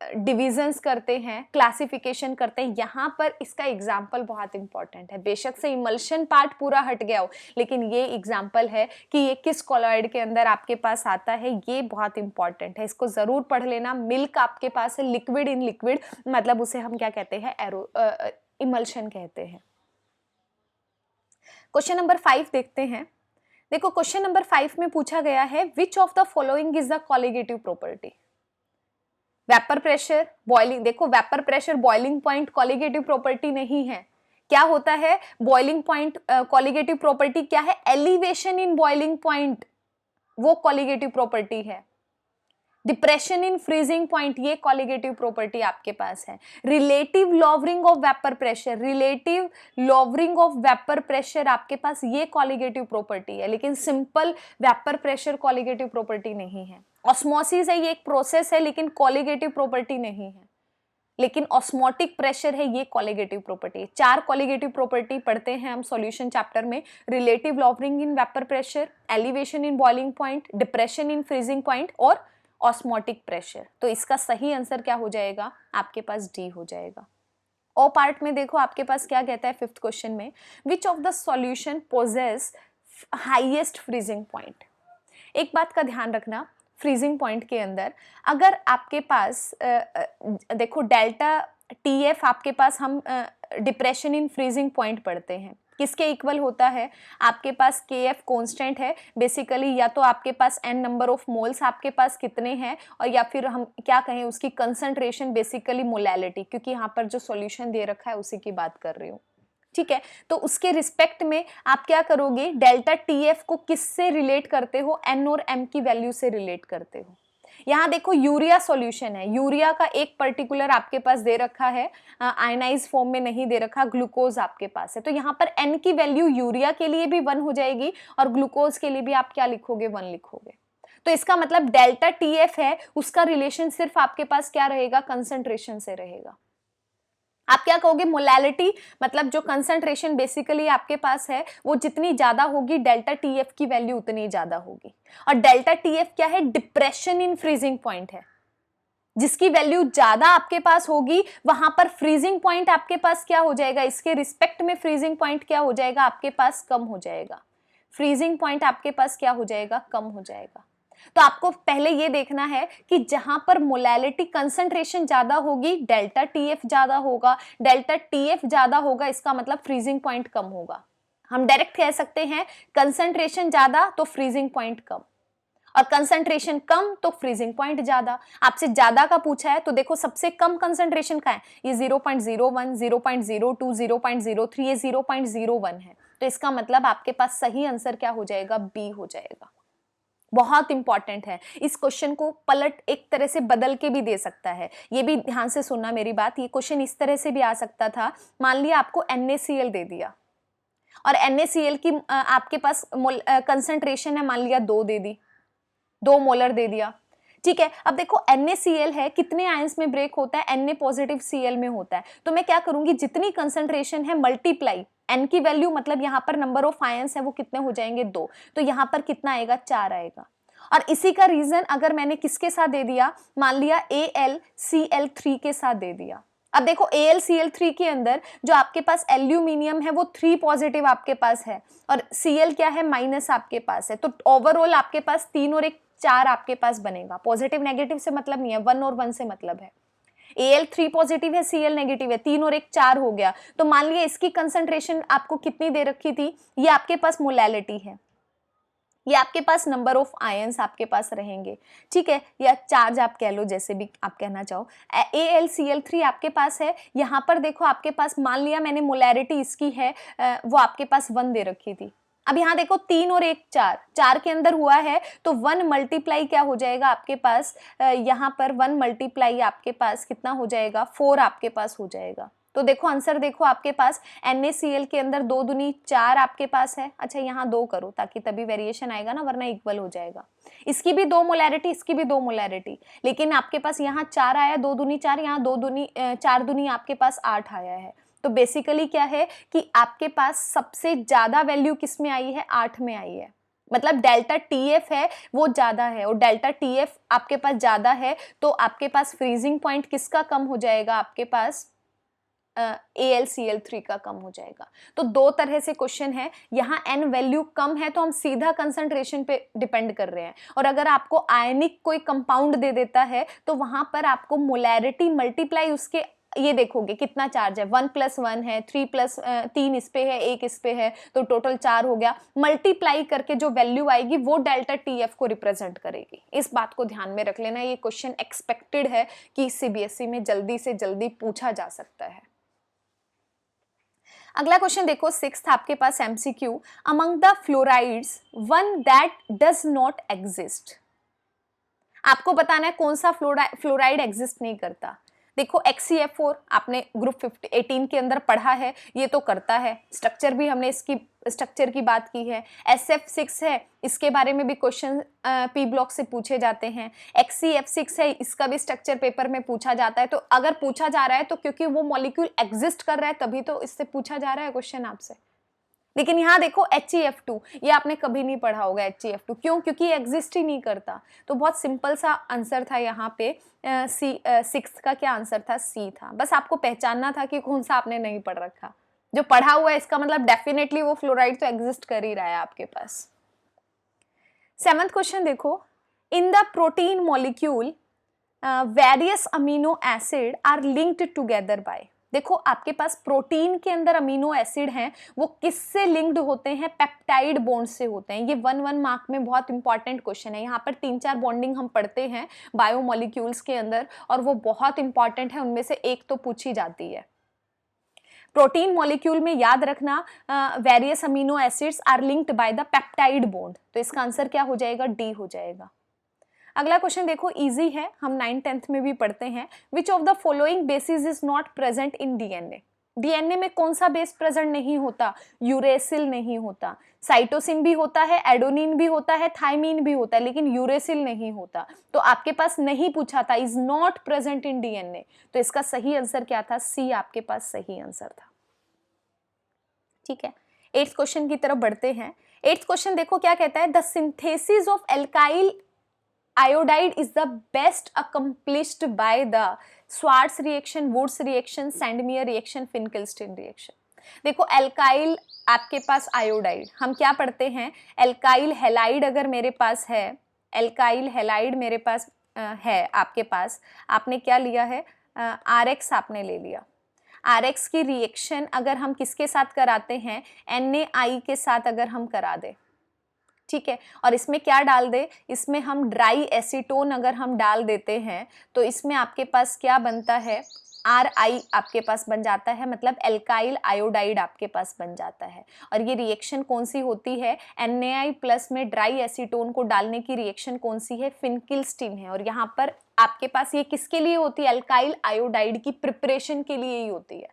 डिविजन्स करते हैं, क्लासिफिकेशन करते हैं, यहाँ पर इसका एग्जाम्पल बहुत इंपॉर्टेंट है। बेशक से इमल्शन पार्ट पूरा हट गया हो, लेकिन ये एग्जाम्पल है कि ये किस कोलॉइड के अंदर आपके पास आता है, ये बहुत इंपॉर्टेंट है, इसको जरूर पढ़ लेना। मिल्क आपके पास है, लिक्विड इन लिक्विड, मतलब उसे हम क्या कहते हैं, इमल्शन कहते हैं। क्वेश्चन नंबर 5 देखते हैं। देखो क्वेश्चन नंबर 5 में पूछा गया है which of the following is the colligative property. Vapour pressure, boiling, देखो vapour pressure boiling point colligative property नहीं है। क्या होता है बॉइलिंग पॉइंट, कॉलिगेटिव प्रॉपर्टी क्या है, एलिवेशन इन बॉइलिंग पॉइंट, वो कॉलिगेटिव प्रॉपर्टी है। डिप्रेशन इन फ्रीजिंग पॉइंट, ये कॉलिगेटिव प्रॉपर्टी आपके पास है। Relative lowering of vapour pressure, relative lowering of vapour pressure आपके पास ये कॉलिगेटिव प्रॉपर्टी है, लेकिन simple vapour pressure colligative property नहीं है। ऑस्मोसिस है, ये एक प्रोसेस है, लेकिन कॉलिगेटिव प्रॉपर्टी नहीं है। लेकिन ऑस्मोटिक प्रेशर है, ये कॉलिगेटिव प्रॉपर्टी। 4 कॉलिगेटिव प्रॉपर्टी पढ़ते हैं हम सॉल्यूशन चैप्टर में, relative lowering in vapour pressure, elevation in boiling point, depression in freezing point और ऑस्मोटिक प्रेशर। तो इसका सही आंसर क्या हो जाएगा, आपके पास डी हो जाएगा। ओ पार्ट में देखो आपके पास क्या कहता है 5th क्वेश्चन में, which of the solution possess highest freezing point. एक बात का ध्यान रखना, फ्रीजिंग पॉइंट के अंदर अगर आपके पास देखो डेल्टा टीएफ आपके पास हम डिप्रेशन इन फ्रीजिंग पॉइंट पढ़ते हैं, किसके इक्वल होता है, आपके पास के एफ कॉन्स्टेंट है बेसिकली, या तो आपके पास एन नंबर ऑफ मोल्स आपके पास कितने हैं, और या फिर हम क्या कहें उसकी कंसंट्रेशन बेसिकली मोलैलिटी, क्योंकि यहाँ पर जो सॉल्यूशन दे रखा है उसी की बात कर रही हूँ। ठीक है, तो उसके रिस्पेक्ट में आप क्या करोगे, डेल्टा टी एफ को किससे रिलेट करते हो, एन और एम की वैल्यू से रिलेट करते हो। यहाँ देखो यूरिया सॉल्यूशन है, यूरिया का एक पर्टिकुलर आपके पास दे रखा है, आयनाइज फॉर्म में नहीं दे रखा, ग्लूकोज आपके पास है, तो यहाँ पर n की वैल्यू यूरिया के लिए भी 1 हो जाएगी और ग्लूकोज के लिए भी आप क्या लिखोगे, 1 लिखोगे। तो इसका मतलब डेल्टा TF है, उसका रिलेशन सिर्फ आपके पास क्या रहेगा, कंसंट्रेशन से रहेगा। आप क्या कहोगे, मोलैलिटी मतलब जो कंसंट्रेशन बेसिकली आपके पास है वो जितनी ज्यादा होगी डेल्टा TF की वैल्यू उतनी ज्यादा होगी। और डेल्टा TF क्या है, डिप्रेशन इन फ्रीजिंग पॉइंट है, जिसकी वैल्यू ज्यादा आपके पास होगी वहां पर फ्रीजिंग पॉइंट आपके पास क्या हो जाएगा, इसके रिस्पेक्ट में फ्रीजिंग पॉइंट क्या हो जाएगा, आपके पास कम हो जाएगा। फ्रीजिंग पॉइंट आपके पास क्या हो जाएगा, कम हो जाएगा। तो आपको पहले ये देखना है कि जहां पर मोलैलिटी कंसंट्रेशन ज्यादा होगी डेल्टा TF ज्यादा होगा, डेल्टा TF ज्यादा होगा इसका मतलब फ्रीजिंग पॉइंट कम होगा। हम डायरेक्ट कह सकते हैं कंसंट्रेशन ज्यादा तो फ्रीजिंग पॉइंट कम, और कंसंट्रेशन कम तो फ्रीजिंग पॉइंट ज्यादा। आपसे ज्यादा का पूछा है तो देखो सबसे कम कंसंट्रेशन का है, ये 0.01, 0.02, 0.03, ये 0.01 है, तो इसका मतलब आपके पास सही आंसर क्या हो जाएगा, बी हो जाएगा। बहुत इंपॉर्टेंट है, इस क्वेश्चन को पलट एक तरह से बदल के भी दे सकता है, ये भी ध्यान से सुनना मेरी बात। ये क्वेश्चन इस तरह से भी आ सकता था, मान लिया आपको NaCl दे दिया और NaCl की आपके पास कंसंट्रेशन है मान लिया 2 दे दी, 2 मोलर दे दिया, ठीक है। अब देखो NaCl है, कितने आयंस में ब्रेक होता है, Na पॉजिटिव Cl में होता है, तो मैं क्या करूंगी, जितनी कंसंट्रेशन है मल्टीप्लाई n की वैल्यू मतलब यहाँ पर नंबर ऑफ आयंस है वो कितने हो जाएंगे, 2, तो यहाँ पर कितना आएगा, 4 आएगा। और इसी का रीजन अगर मैंने किसके साथ दे दिया, मान लिया AlCl3 के साथ दे दिया। अब देखो AlCl3 के अंदर जो आपके पास एल्यूमिनियम है वो 3 पॉजिटिव आपके पास है और Cl क्या है, माइनस आपके पास है, तो ओवरऑल आपके पास 3 और 1 4 आपके पास बनेगा। पॉजिटिव नेगेटिव से मतलब नहीं है, 1 और 1 से मतलब है। Al3 पॉजिटिव है, Cl नेगेटिव है, 3 और 1 4 हो गया। तो मान लिया इसकी कंसंट्रेशन आपको कितनी दे रखी थी, ये आपके पास मोलैलिटी है, ये आपके पास नंबर ऑफ आयंस आपके पास रहेंगे, ठीक है, या चार्ज आप कह लो, जैसे भी आप कहना चाहो। AlCl3 आपके पास है, यहाँ पर देखो आपके पास मान लिया मैंने मोलैरिटी इसकी है वो आपके पास 1 दे रखी थी। अब यहाँ देखो 3 और 1 4, 4 के अंदर हुआ है तो 1 मल्टीप्लाई क्या हो जाएगा आपके पास, यहाँ पर 1 मल्टीप्लाई आपके पास कितना हो जाएगा, 4 आपके पास हो जाएगा। तो देखो आंसर देखो आपके पास NaCl के अंदर 2 दूनी 4 आपके पास है। अच्छा यहाँ 2 करो ताकि तभी वेरिएशन आएगा ना, वरना इक्वल हो जाएगा। इसकी भी 2 मोलैरिटी, इसकी भी 2 मोलैरिटी, लेकिन आपके पास यहाँ 4 आया, 2 दूनी 4, यहाँ 2 दूनी 4 दूनी आपके पास 8 आया है। तो बेसिकली क्या है कि आपके पास सबसे ज्यादा वैल्यू किस में आई है, 8 में आई है, मतलब डेल्टा TF है वो ज्यादा है, और डेल्टा TF आपके पास ज्यादा है तो आपके पास फ्रीजिंग पॉइंट किसका कम हो जाएगा, आपके पास AlCl3 का कम हो जाएगा। तो 2 तरह से क्वेश्चन है, यहाँ n वैल्यू कम है तो हम सीधा कंसंट्रेशन पे डिपेंड कर रहे हैं, और अगर आपको आयनिक कोई कंपाउंड दे देता है तो वहां पर आपको मोलैरिटी मल्टीप्लाई उसके ये देखोगे कितना चार्ज है, 1 + 1 है, 3 इस पे है, 1 इस पे है, तो टोटल 4 हो गया। मल्टीप्लाई करके जो वैल्यू आएगी वो डेल्टा TF को रिप्रेजेंट करेगी। इस बात को ध्यान में रख लेना, ये क्वेश्चन एक्सपेक्टेड है कि CBSE में जल्दी से जल्दी पूछा जा सकता है। अगला क्वेश्चन देखो 6th आपके पास MCQ, among the fluorides one that does not exist. आपको बताना है कौन सा फ्लोराइड एग्जिस्ट नहीं करता। देखो XeF4 आपने ग्रुप 18 के अंदर पढ़ा है, ये तो करता है, स्ट्रक्चर भी हमने इसकी स्ट्रक्चर की बात की है। SF6 है, इसके बारे में भी क्वेश्चन P ब्लॉक से पूछे जाते हैं। XeF6 है, इसका भी स्ट्रक्चर पेपर में पूछा जाता है। तो अगर पूछा जा रहा है तो क्योंकि वो मॉलिक्यूल एग्जिस्ट कर रहा है तभी तो इससे पूछा जा रहा है क्वेश्चन आपसे। लेकिन यहाँ देखो HeF2, ये आपने कभी नहीं पढ़ा होगा HeF2, क्यों, क्योंकि एग्जिस्ट ही नहीं करता। तो बहुत सिंपल सा आंसर था यहाँ पे, 6th का क्या आंसर था, C था। बस आपको पहचानना था कि कौन सा आपने नहीं पढ़ रखा। जो पढ़ा हुआ है इसका मतलब डेफिनेटली वो फ्लोराइड तो एग्जिस्ट कर ही रहा है आपके पास। 7th क्वेश्चन देखो, in the protein molecule various amino acid are linked together by. देखो आपके पास प्रोटीन के अंदर अमीनो एसिड हैं, वो किससे लिंक्ड होते हैं, पेप्टाइड बॉन्ड से होते हैं। ये 1 मार्क में बहुत इंपॉर्टेंट क्वेश्चन है। यहाँ पर 3-4 बॉन्डिंग हम पढ़ते हैं बायोमोलिक्यूल्स के अंदर और वो बहुत इंपॉर्टेंट है, उनमें से एक तो पूछी जाती है। प्रोटीन मॉलिक्यूल में याद रखना various amino acids are linked by the peptide bond, तो इसका आंसर क्या हो जाएगा, डी हो जाएगा। अगला क्वेश्चन देखो, इजी है, हम 9th-10th में भी पढ़ते हैं। विच of the following basis is not present in DNA? DNA में कौन सा बेस प्रेजेंट नहीं होता? यूरेसिल नहीं होता। साइटोसिन भी होता है, एडोनिन भी होता है, थाइमिन भी होता है, लेकिन यूरेसिल नहीं होता। तो आपके पास नहीं पूछा था, is not present in DNA, तो इसका सही आंसर क्या था? सी आपके पास सही आंसर था। ठीक है, 8th क्वेश्चन की तरफ बढ़ते हैं। 8th क्वेश्चन देखो क्या कहता है, the synthesis of alkyl iodide is the best accomplished by the Schwarz reaction, Wurtz reaction, Sandmeyer reaction, Finkelstein reaction। देखो एल्काइल आपके पास आयोडाइड, हम क्या पढ़ते हैं, एल्काइल हैलाइड अगर मेरे पास है, एल्काइल हैलाइड मेरे पास है आपके पास, आपने क्या लिया है, RX आपने ले लिया। RX की रिएक्शन अगर हम किसके साथ कराते हैं, NaI के साथ अगर हम करा दें, ठीक है, और इसमें क्या डाल दे, इसमें हम ड्राई एसीटोन अगर हम डाल देते हैं तो इसमें आपके पास क्या बनता है, RI आपके पास बन जाता है, मतलब एल्काइल आयोडाइड आपके पास बन जाता है। और ये रिएक्शन कौन सी होती है, NaI प्लस में ड्राई एसीटोन को डालने की रिएक्शन कौन सी है, फिनकिल्स्टीन है। और यहाँ पर आपके पास ये किसके लिए होती है, एल्काइल आयोडाइड की प्रिपरेशन के लिए ही होती है।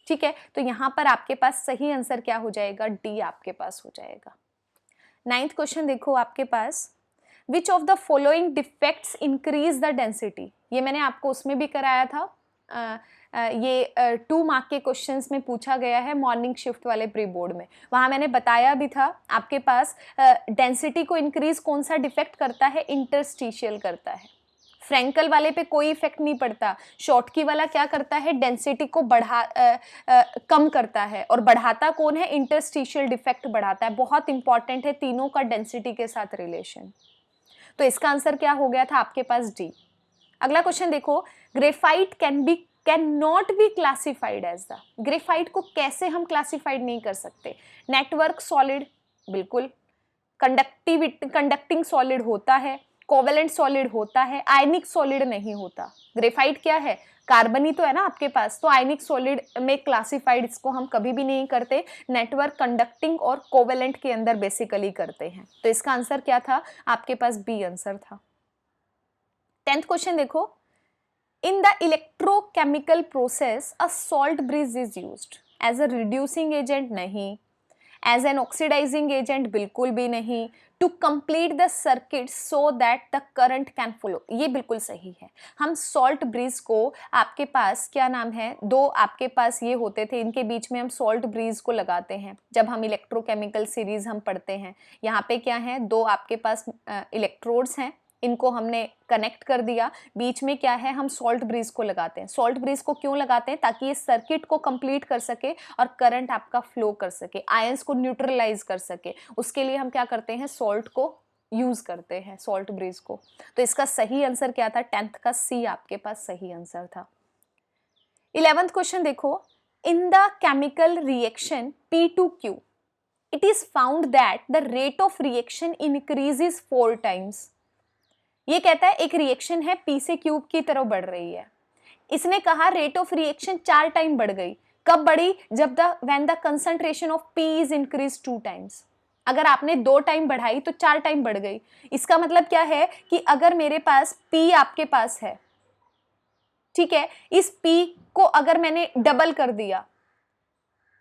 ठीक है, तो यहाँ पर आपके पास सही आंसर क्या हो जाएगा, डी आपके पास हो जाएगा। 9th क्वेश्चन देखो आपके पास, which of the following defects increase the density? ये मैंने आपको उसमें भी कराया था, ये 2 मार्क के क्वेश्चंस में पूछा गया है मॉर्निंग शिफ्ट वाले प्री बोर्ड में। वहाँ मैंने बताया भी था आपके पास डेंसिटी को इंक्रीज कौन सा डिफेक्ट करता है, इंटरस्टिशियल करता है। फ्रैंकल वाले पे कोई इफेक्ट नहीं पड़ता, शॉर्टकी वाला क्या करता है, डेंसिटी को कम करता है, और बढ़ाता कौन है, इंटरस्टिशियल डिफेक्ट बढ़ाता है। बहुत इंपॉर्टेंट है तीनों का डेंसिटी के साथ रिलेशन। तो इसका आंसर क्या हो गया था आपके पास, डी। अगला क्वेश्चन देखो, graphite can not be classified as the, graphite को कैसे हम क्लासिफाइड नहीं कर सकते, नेटवर्क सॉलिड, बिल्कुल, कंडक्टिंग सॉलिड होता है, कोवेलेंट सॉलिड होता है, आयनिक सॉलिड नहीं होता। ग्रेफाइट क्या है, कार्बन ही तो है ना आपके पास, तो आयनिक सॉलिड में क्लासिफाइड इसको हम कभी भी नहीं करते, नेटवर्क, कंडक्टिंग और कोवेलेंट के अंदर बेसिकली करते हैं। तो इसका आंसर क्या था आपके पास, बी आंसर था। 10th क्वेश्चन देखो, in the electrochemical process a salt bridge is used as a reducing agent, नहीं, एज एन ऑक्सीडाइजिंग एजेंट, बिल्कुल भी नहीं, to complete the circuit so that the current can flow, ये बिल्कुल सही है। हम सॉल्ट ब्रिज को, आपके पास क्या नाम है, 2 आपके पास ये होते थे, इनके बीच में हम सॉल्ट ब्रिज को लगाते हैं जब हम इलेक्ट्रोकेमिकल सीरीज हम पढ़ते हैं। यहाँ पे क्या है, 2 आपके पास इलेक्ट्रोड्स हैं, इनको हमने कनेक्ट कर दिया, बीच में क्या है, हम सॉल्ट ब्रिज को लगाते हैं। सॉल्ट ब्रिज को क्यों लगाते हैं, ताकि ये सर्किट को कंप्लीट कर सके और करंट आपका फ्लो कर सके, आयंस को न्यूट्रलाइज कर सके, उसके लिए हम क्या करते हैं, सॉल्ट को यूज करते हैं, सॉल्ट ब्रिज को। तो इसका सही आंसर क्या था, 10th का सी आपके पास सही आंसर था। 11th क्वेश्चन देखो, in the chemical reaction P2Q it is found that the rate of reaction increases 4 times। ये कहता है एक रिएक्शन है P से क्यूब की तरफ बढ़ रही है, इसने कहा रेट ऑफ रिएक्शन 4 टाइम बढ़ गई। कब बढ़ी, जब when the concentration of P is increase 2 times. अगर आपने 2 टाइम बढ़ाई तो 4 टाइम बढ़ गई। इसका मतलब क्या है कि अगर मेरे पास P आपके पास है, ठीक है, इस P को अगर मैंने डबल कर दिया,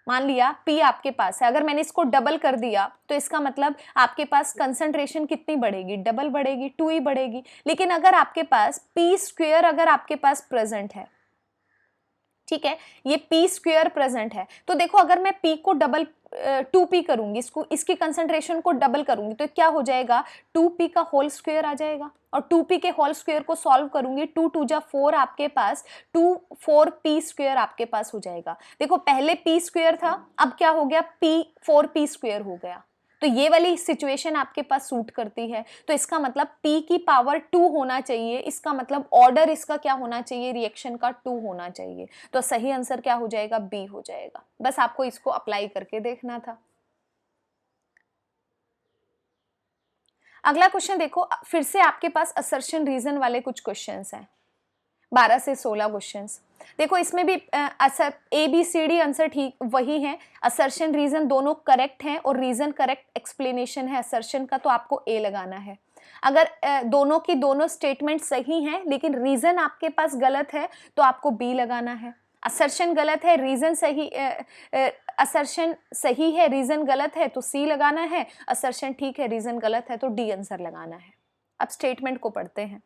मान लिया P आपके पास है, अगर मैंने इसको डबल कर दिया तो इसका मतलब आपके पास कंसंट्रेशन कितनी बढ़ेगी, डबल बढ़ेगी, 2 ही बढ़ेगी। लेकिन अगर आपके पास P स्क्वायर अगर आपके पास प्रेजेंट है, ठीक है, ये P स्क्वायर प्रेजेंट है, तो देखो अगर मैं P को डबल 2P करूंगी, इसकी कंसंट्रेशन को डबल करूंगी तो क्या हो जाएगा, 2P का होल स्क्वायर आ जाएगा, और 2P के होल स्क्वायर को सॉल्व करूंगी, 2 2 जा 4 आपके पास, 2 4P स्क्वायर आपके पास हो जाएगा। देखो पहले P स्क्वायर था, अब क्या हो गया, P 4P स्क्वायर हो गया। तो ये वाली सिचुएशन आपके पास सूट करती है, तो इसका मतलब P की पावर 2 होना चाहिए, इसका मतलब ऑर्डर इसका क्या होना चाहिए, रिएक्शन का 2 होना चाहिए। तो सही आंसर क्या हो जाएगा, बी हो जाएगा। बस आपको इसको अप्लाई करके देखना था। अगला क्वेश्चन देखो, फिर से आपके पास असर्शन रीजन वाले कुछ क्वेश्चंस हैं, 12 से 16 क्वेश्चंस। देखो इसमें भी ABCD आंसर ठीक वही है, असर्शन रीजन दोनों करेक्ट हैं और रीजन करेक्ट एक्सप्लेनेशन है असर्शन का, तो आपको A लगाना है। अगर दोनों की दोनों स्टेटमेंट सही हैं लेकिन रीजन आपके पास गलत है तो आपको बी लगाना है। असर्शन गलत है, रीजन सही, असर्शन सही है, रीजन गलत है तो सी लगाना है। असर्शन ठीक है, रीजन गलत है तो डी आंसर लगाना है। अब स्टेटमेंट को पढ़ते हैं।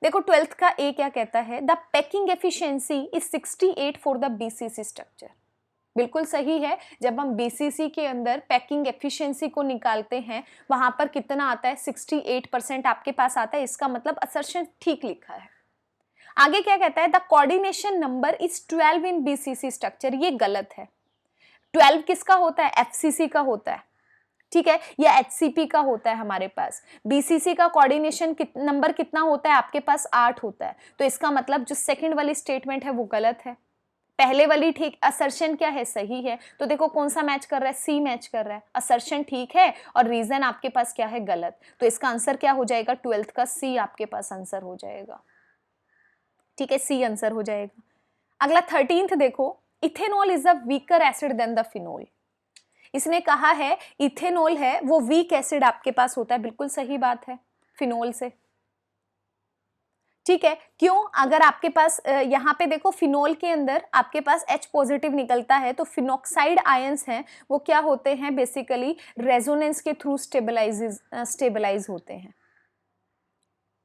देखो 12th का ए क्या कहता है, the packing efficiency is 68 for the BCC structure. बिल्कुल सही है, जब हम बीसीसी के अंदर पैकिंग एफिशिएंसी को निकालते हैं वहां पर कितना आता है, 68% आपके पास आता है। इसका मतलब असर्शन ठीक लिखा है। आगे क्या कहता है, the coordination number is 12 in BCC structure. ये गलत है। 12 किसका होता है, एफसीसी का होता है, ठीक है, या एचसीपी का होता है हमारे पास। बीसीसी का कोऑर्डिनेशन नंबर कितना होता है आपके पास, 8 होता है। तो इसका मतलब जो सेकंड वाली स्टेटमेंट है वो गलत है, पहले वाली ठीक। असर्शन क्या है, सही है। तो देखो कौन सा मैच कर रहा है, सी मैच कर रहा है। असर्शन ठीक है और रीजन आपके पास क्या है, गलत। तो इसका आंसर क्या हो जाएगा, 12th का सी आपके पास आंसर हो जाएगा, ठीक है, सी आंसर हो जाएगा। अगला 13th देखो, ethanol is a weaker acid than the phenol. इसने कहा है इथेनॉल है वो वीक एसिड आपके पास होता है। बिल्कुल सही बात है, फिनोल से, ठीक है। क्यों, अगर आपके पास यहाँ पे देखो फिनोल के अंदर आपके पास H पॉजिटिव निकलता है तो फिनॉक्साइड आयंस हैं वो क्या होते हैं, बेसिकली रेजोनेंस के थ्रू स्टेबलाइज होते हैं,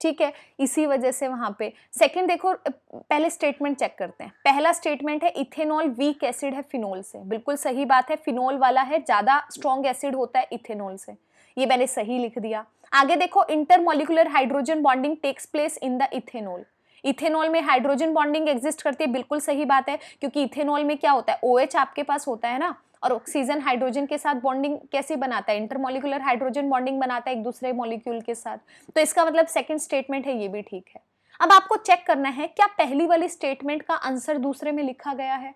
ठीक है। इसी वजह से वहां पे सेकंड देखो, पहले स्टेटमेंट चेक करते हैं। पहला स्टेटमेंट है इथेनॉल वीक एसिड है फिनोल से। बिल्कुल सही बात है, फिनोल वाला है, ज्यादा स्ट्रॉन्ग एसिड होता है इथेनॉल से, ये मैंने सही लिख दिया। आगे देखो, intermolecular hydrogen bonding takes place in the ethanol. Ethanol में हाइड्रोजन बॉन्डिंग एग्जिस्ट करती है। बिल्कुल सही बात है, क्योंकि इथेनॉल में क्या होता है, OH आपके पास होता है ना, और ऑक्सीजन हाइड्रोजन के साथ बॉन्डिंग कैसे बनाता है, इंटरमोलिकुलर हाइड्रोजन बॉन्डिंग बनाता है एक दूसरे मॉलिक्यूल के साथ। तो इसका मतलब सेकंड स्टेटमेंट है, ये भी ठीक है। अब आपको चेक करना है क्या पहली वाली स्टेटमेंट का आंसर दूसरे में लिखा गया है।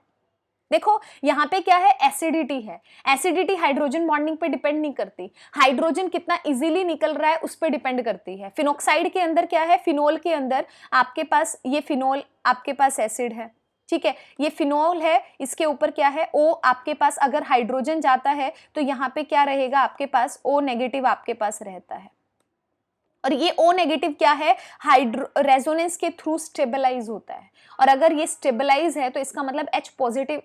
देखो यहाँ पे क्या है, एसिडिटी है। एसिडिटी हाइड्रोजन बॉन्डिंग पे डिपेंड नहीं करती, हाइड्रोजन कितना इजीली निकल रहा है उस पर डिपेंड करती है। फिनॉक्साइड के अंदर क्या है, फिनोल के अंदर आपके पास ये फिनोल आपके पास एसिड है, ठीक है, ये फिनोल है, इसके ऊपर क्या है, O आपके पास। अगर हाइड्रोजन जाता है तो यहाँ पे क्या रहेगा आपके पास, O नेगेटिव आपके पास रहता है। और ये O नेगेटिव क्या है, रेजोनेंस के थ्रू स्टेबलाइज होता है। और अगर ये स्टेबलाइज है तो इसका मतलब H पॉजिटिव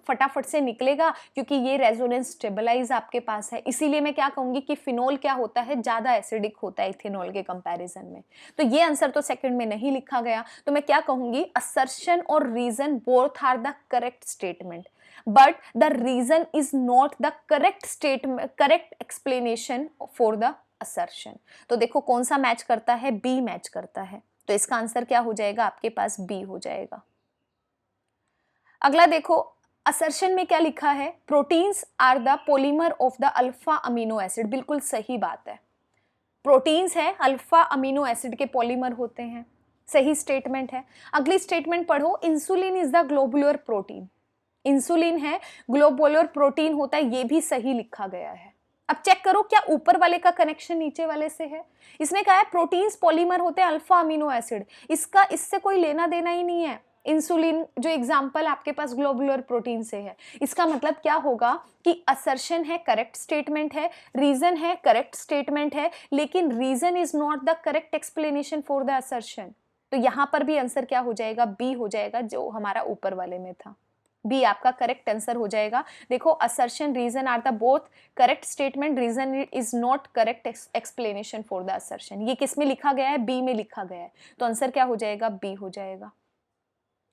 फटाफट से निकलेगा, क्योंकि ये रेजोनेंस स्टेबलाइज आपके पास है। इसीलिए मैं क्या कहूंगी कि फिनोल क्या होता है, ज्यादा एसिडिक होता है इथेनॉल के कंपैरिजन में। तो ये आंसर तो सेकंड में नहीं लिखा गया, तो मैं क्या कहूंगी, असर्शन और reason both are the correct statement, but the reason is not the correct statement, correct explanation for the assertion। तो देखो कौन सा मैच करता है, बी मैच करता है। तो इसका आंसर क्या हो जाएगा आपके पास, बी हो जाएगा। अगला देखो, असर्शन में क्या लिखा है, proteins are the polymer of the alpha amino acid. बिल्कुल सही बात है, प्रोटीन्स है अल्फा अमीनो एसिड के पॉलीमर होते हैं, सही स्टेटमेंट है। अगली स्टेटमेंट पढ़ो, insulin is the globular protein. Insulin है ग्लोबुलर प्रोटीन होता है, ये भी सही लिखा गया है। अब चेक करो क्या ऊपर वाले का कनेक्शन नीचे वाले से है। इसने कहा है प्रोटीन्स पॉलीमर होते हैं अल्फा अमीनो एसिड, इसका इससे कोई लेना देना ही नहीं है। इंसुलिन जो एग्जांपल आपके पास ग्लोबुलर प्रोटीन से है, इसका मतलब क्या होगा कि असर्शन है करेक्ट स्टेटमेंट है, रीजन है करेक्ट स्टेटमेंट है, लेकिन reason is not the correct explanation for the assertion. तो यहां पर भी आंसर क्या हो जाएगा, बी हो जाएगा, जो हमारा ऊपर वाले में था। बी आपका करेक्ट आंसर हो जाएगा। देखो assertion reason are the both correct statement, reason is not correct explanation for the assertion. ये किस में लिखा गया है, बी में लिखा गया है, तो आंसर क्या हो जाएगा, बी हो जाएगा।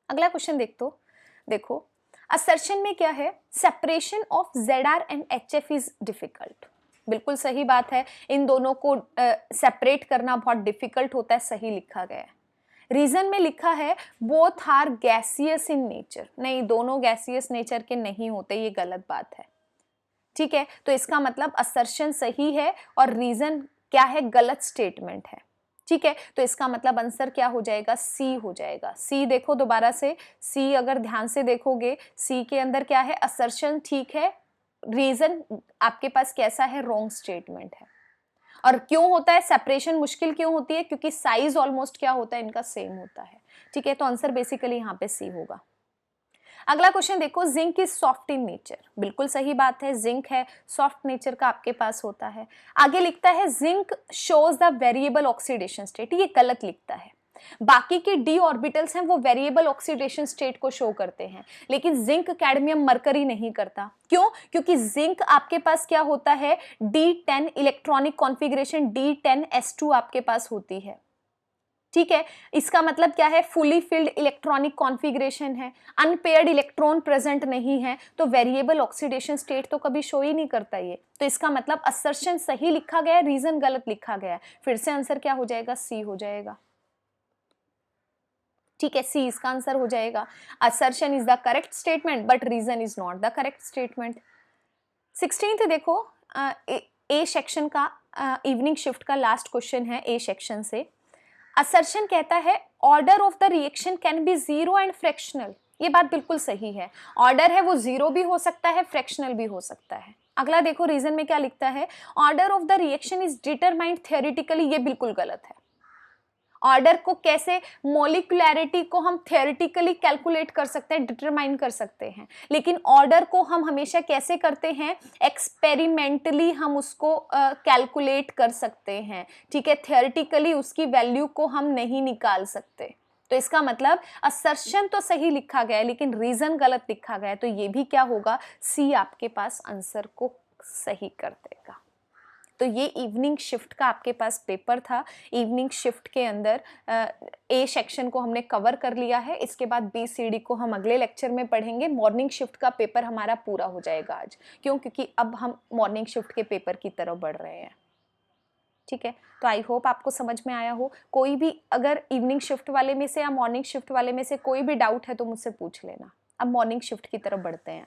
अगला क्वेश्चन देखो असर्शन में क्या है, separation of ZR and HF is difficult. बिल्कुल सही बात है, इन दोनों को सेपरेट करना बहुत डिफिकल्ट होता है, सही लिखा गया है। रीजन में लिखा है both are gaseous in nature. नहीं, दोनों गैसियस नेचर के नहीं होते, ये गलत बात है, ठीक है। तो इसका मतलब असर्शन सही है और रीजन क्या है, गलत स्टेटमेंट है, ठीक है। तो इसका मतलब आंसर क्या हो जाएगा, सी हो जाएगा। सी देखो दोबारा से, सी अगर ध्यान से देखोगे, सी के अंदर क्या है, असर्शन ठीक है, रीजन आपके पास कैसा है, रॉन्ग स्टेटमेंट है। और क्यों होता है सेपरेशन, मुश्किल क्यों होती है, क्योंकि साइज ऑलमोस्ट क्या होता है, इनका सेम होता है, ठीक है। तो आंसर बेसिकली यहाँ पे सी होगा। अगला क्वेश्चन देखो, zinc is soft in nature, बिल्कुल सही बात है, जिंक है सॉफ्ट नेचर का आपके पास होता है। आगे लिखता है zinc shows the variable oxidation state, ये गलत लिखता है। बाकी के डी ऑर्बिटल्स हैं वो वेरिएबल ऑक्सीडेशन स्टेट को शो करते हैं, लेकिन जिंक कैडमियम मरकरी नहीं करता। क्यों? क्योंकि जिंक आपके पास क्या होता है, D10 इलेक्ट्रॉनिक कॉन्फ़िगरेशन D10S2 आपके पास होती है। ठीक है, इसका मतलब क्या है, फुली फिल्ड इलेक्ट्रॉनिक कॉन्फ़िगरेशन है, अनपेयर्ड इलेक्ट्रॉन प्रेजेंट नहीं है, तो वेरिएबल ऑक्सीडेशन स्टेट तो कभी शो ही नहीं करता ये। तो इसका मतलब असर्शन सही लिखा गया है, रीजन गलत लिखा गया है। फिर से आंसर क्या हो जाएगा, सी हो जाएगा। ठीक है, सी इसका आंसर हो जाएगा। Assertion is the correct statement but reason is not the correct statement. 16th देखो, ए सेक्शन का इवनिंग शिफ्ट का लास्ट क्वेश्चन है ए सेक्शन से। असर्शन कहता है order of the reaction can be zero and fractional, ये बात बिल्कुल सही है। ऑर्डर है वो जीरो भी हो सकता है, फ्रैक्शनल भी हो सकता है। अगला देखो रीजन में क्या लिखता है, order of the reaction is determined theoretically, ये बिल्कुल गलत है। ऑर्डर को कैसे, मोलिकुलैरिटी को हम थियोरेटिकली कैलकुलेट कर सकते हैं, डिटरमाइन कर सकते हैं, लेकिन ऑर्डर को हम हमेशा कैसे करते हैं, एक्सपेरिमेंटली हम उसको कैलकुलेट कर सकते हैं। ठीक है, थियोरेटिकली उसकी वैल्यू को हम नहीं निकाल सकते। तो इसका मतलब असर्शन तो सही लिखा गया है लेकिन रीजन गलत लिखा गया है, तो ये भी क्या होगा, सी आपके पास आंसर को सही कर देगा। तो ये इवनिंग शिफ्ट का आपके पास पेपर था। इवनिंग शिफ्ट के अंदर ए सेक्शन को हमने कवर कर लिया है। इसके बाद बी सी डी को हम अगले लेक्चर में पढ़ेंगे। मॉर्निंग शिफ्ट का पेपर हमारा पूरा हो जाएगा आज, क्यों? क्योंकि अब हम मॉर्निंग शिफ्ट के पेपर की तरफ बढ़ रहे हैं। ठीक है, तो आई होप आपको समझ में आया हो। कोई भी अगर इवनिंग शिफ्ट वाले में से या मॉर्निंग शिफ्ट वाले में से कोई भी डाउट है तो मुझसे पूछ लेना। अब मॉर्निंग शिफ्ट की तरफ बढ़ते हैं।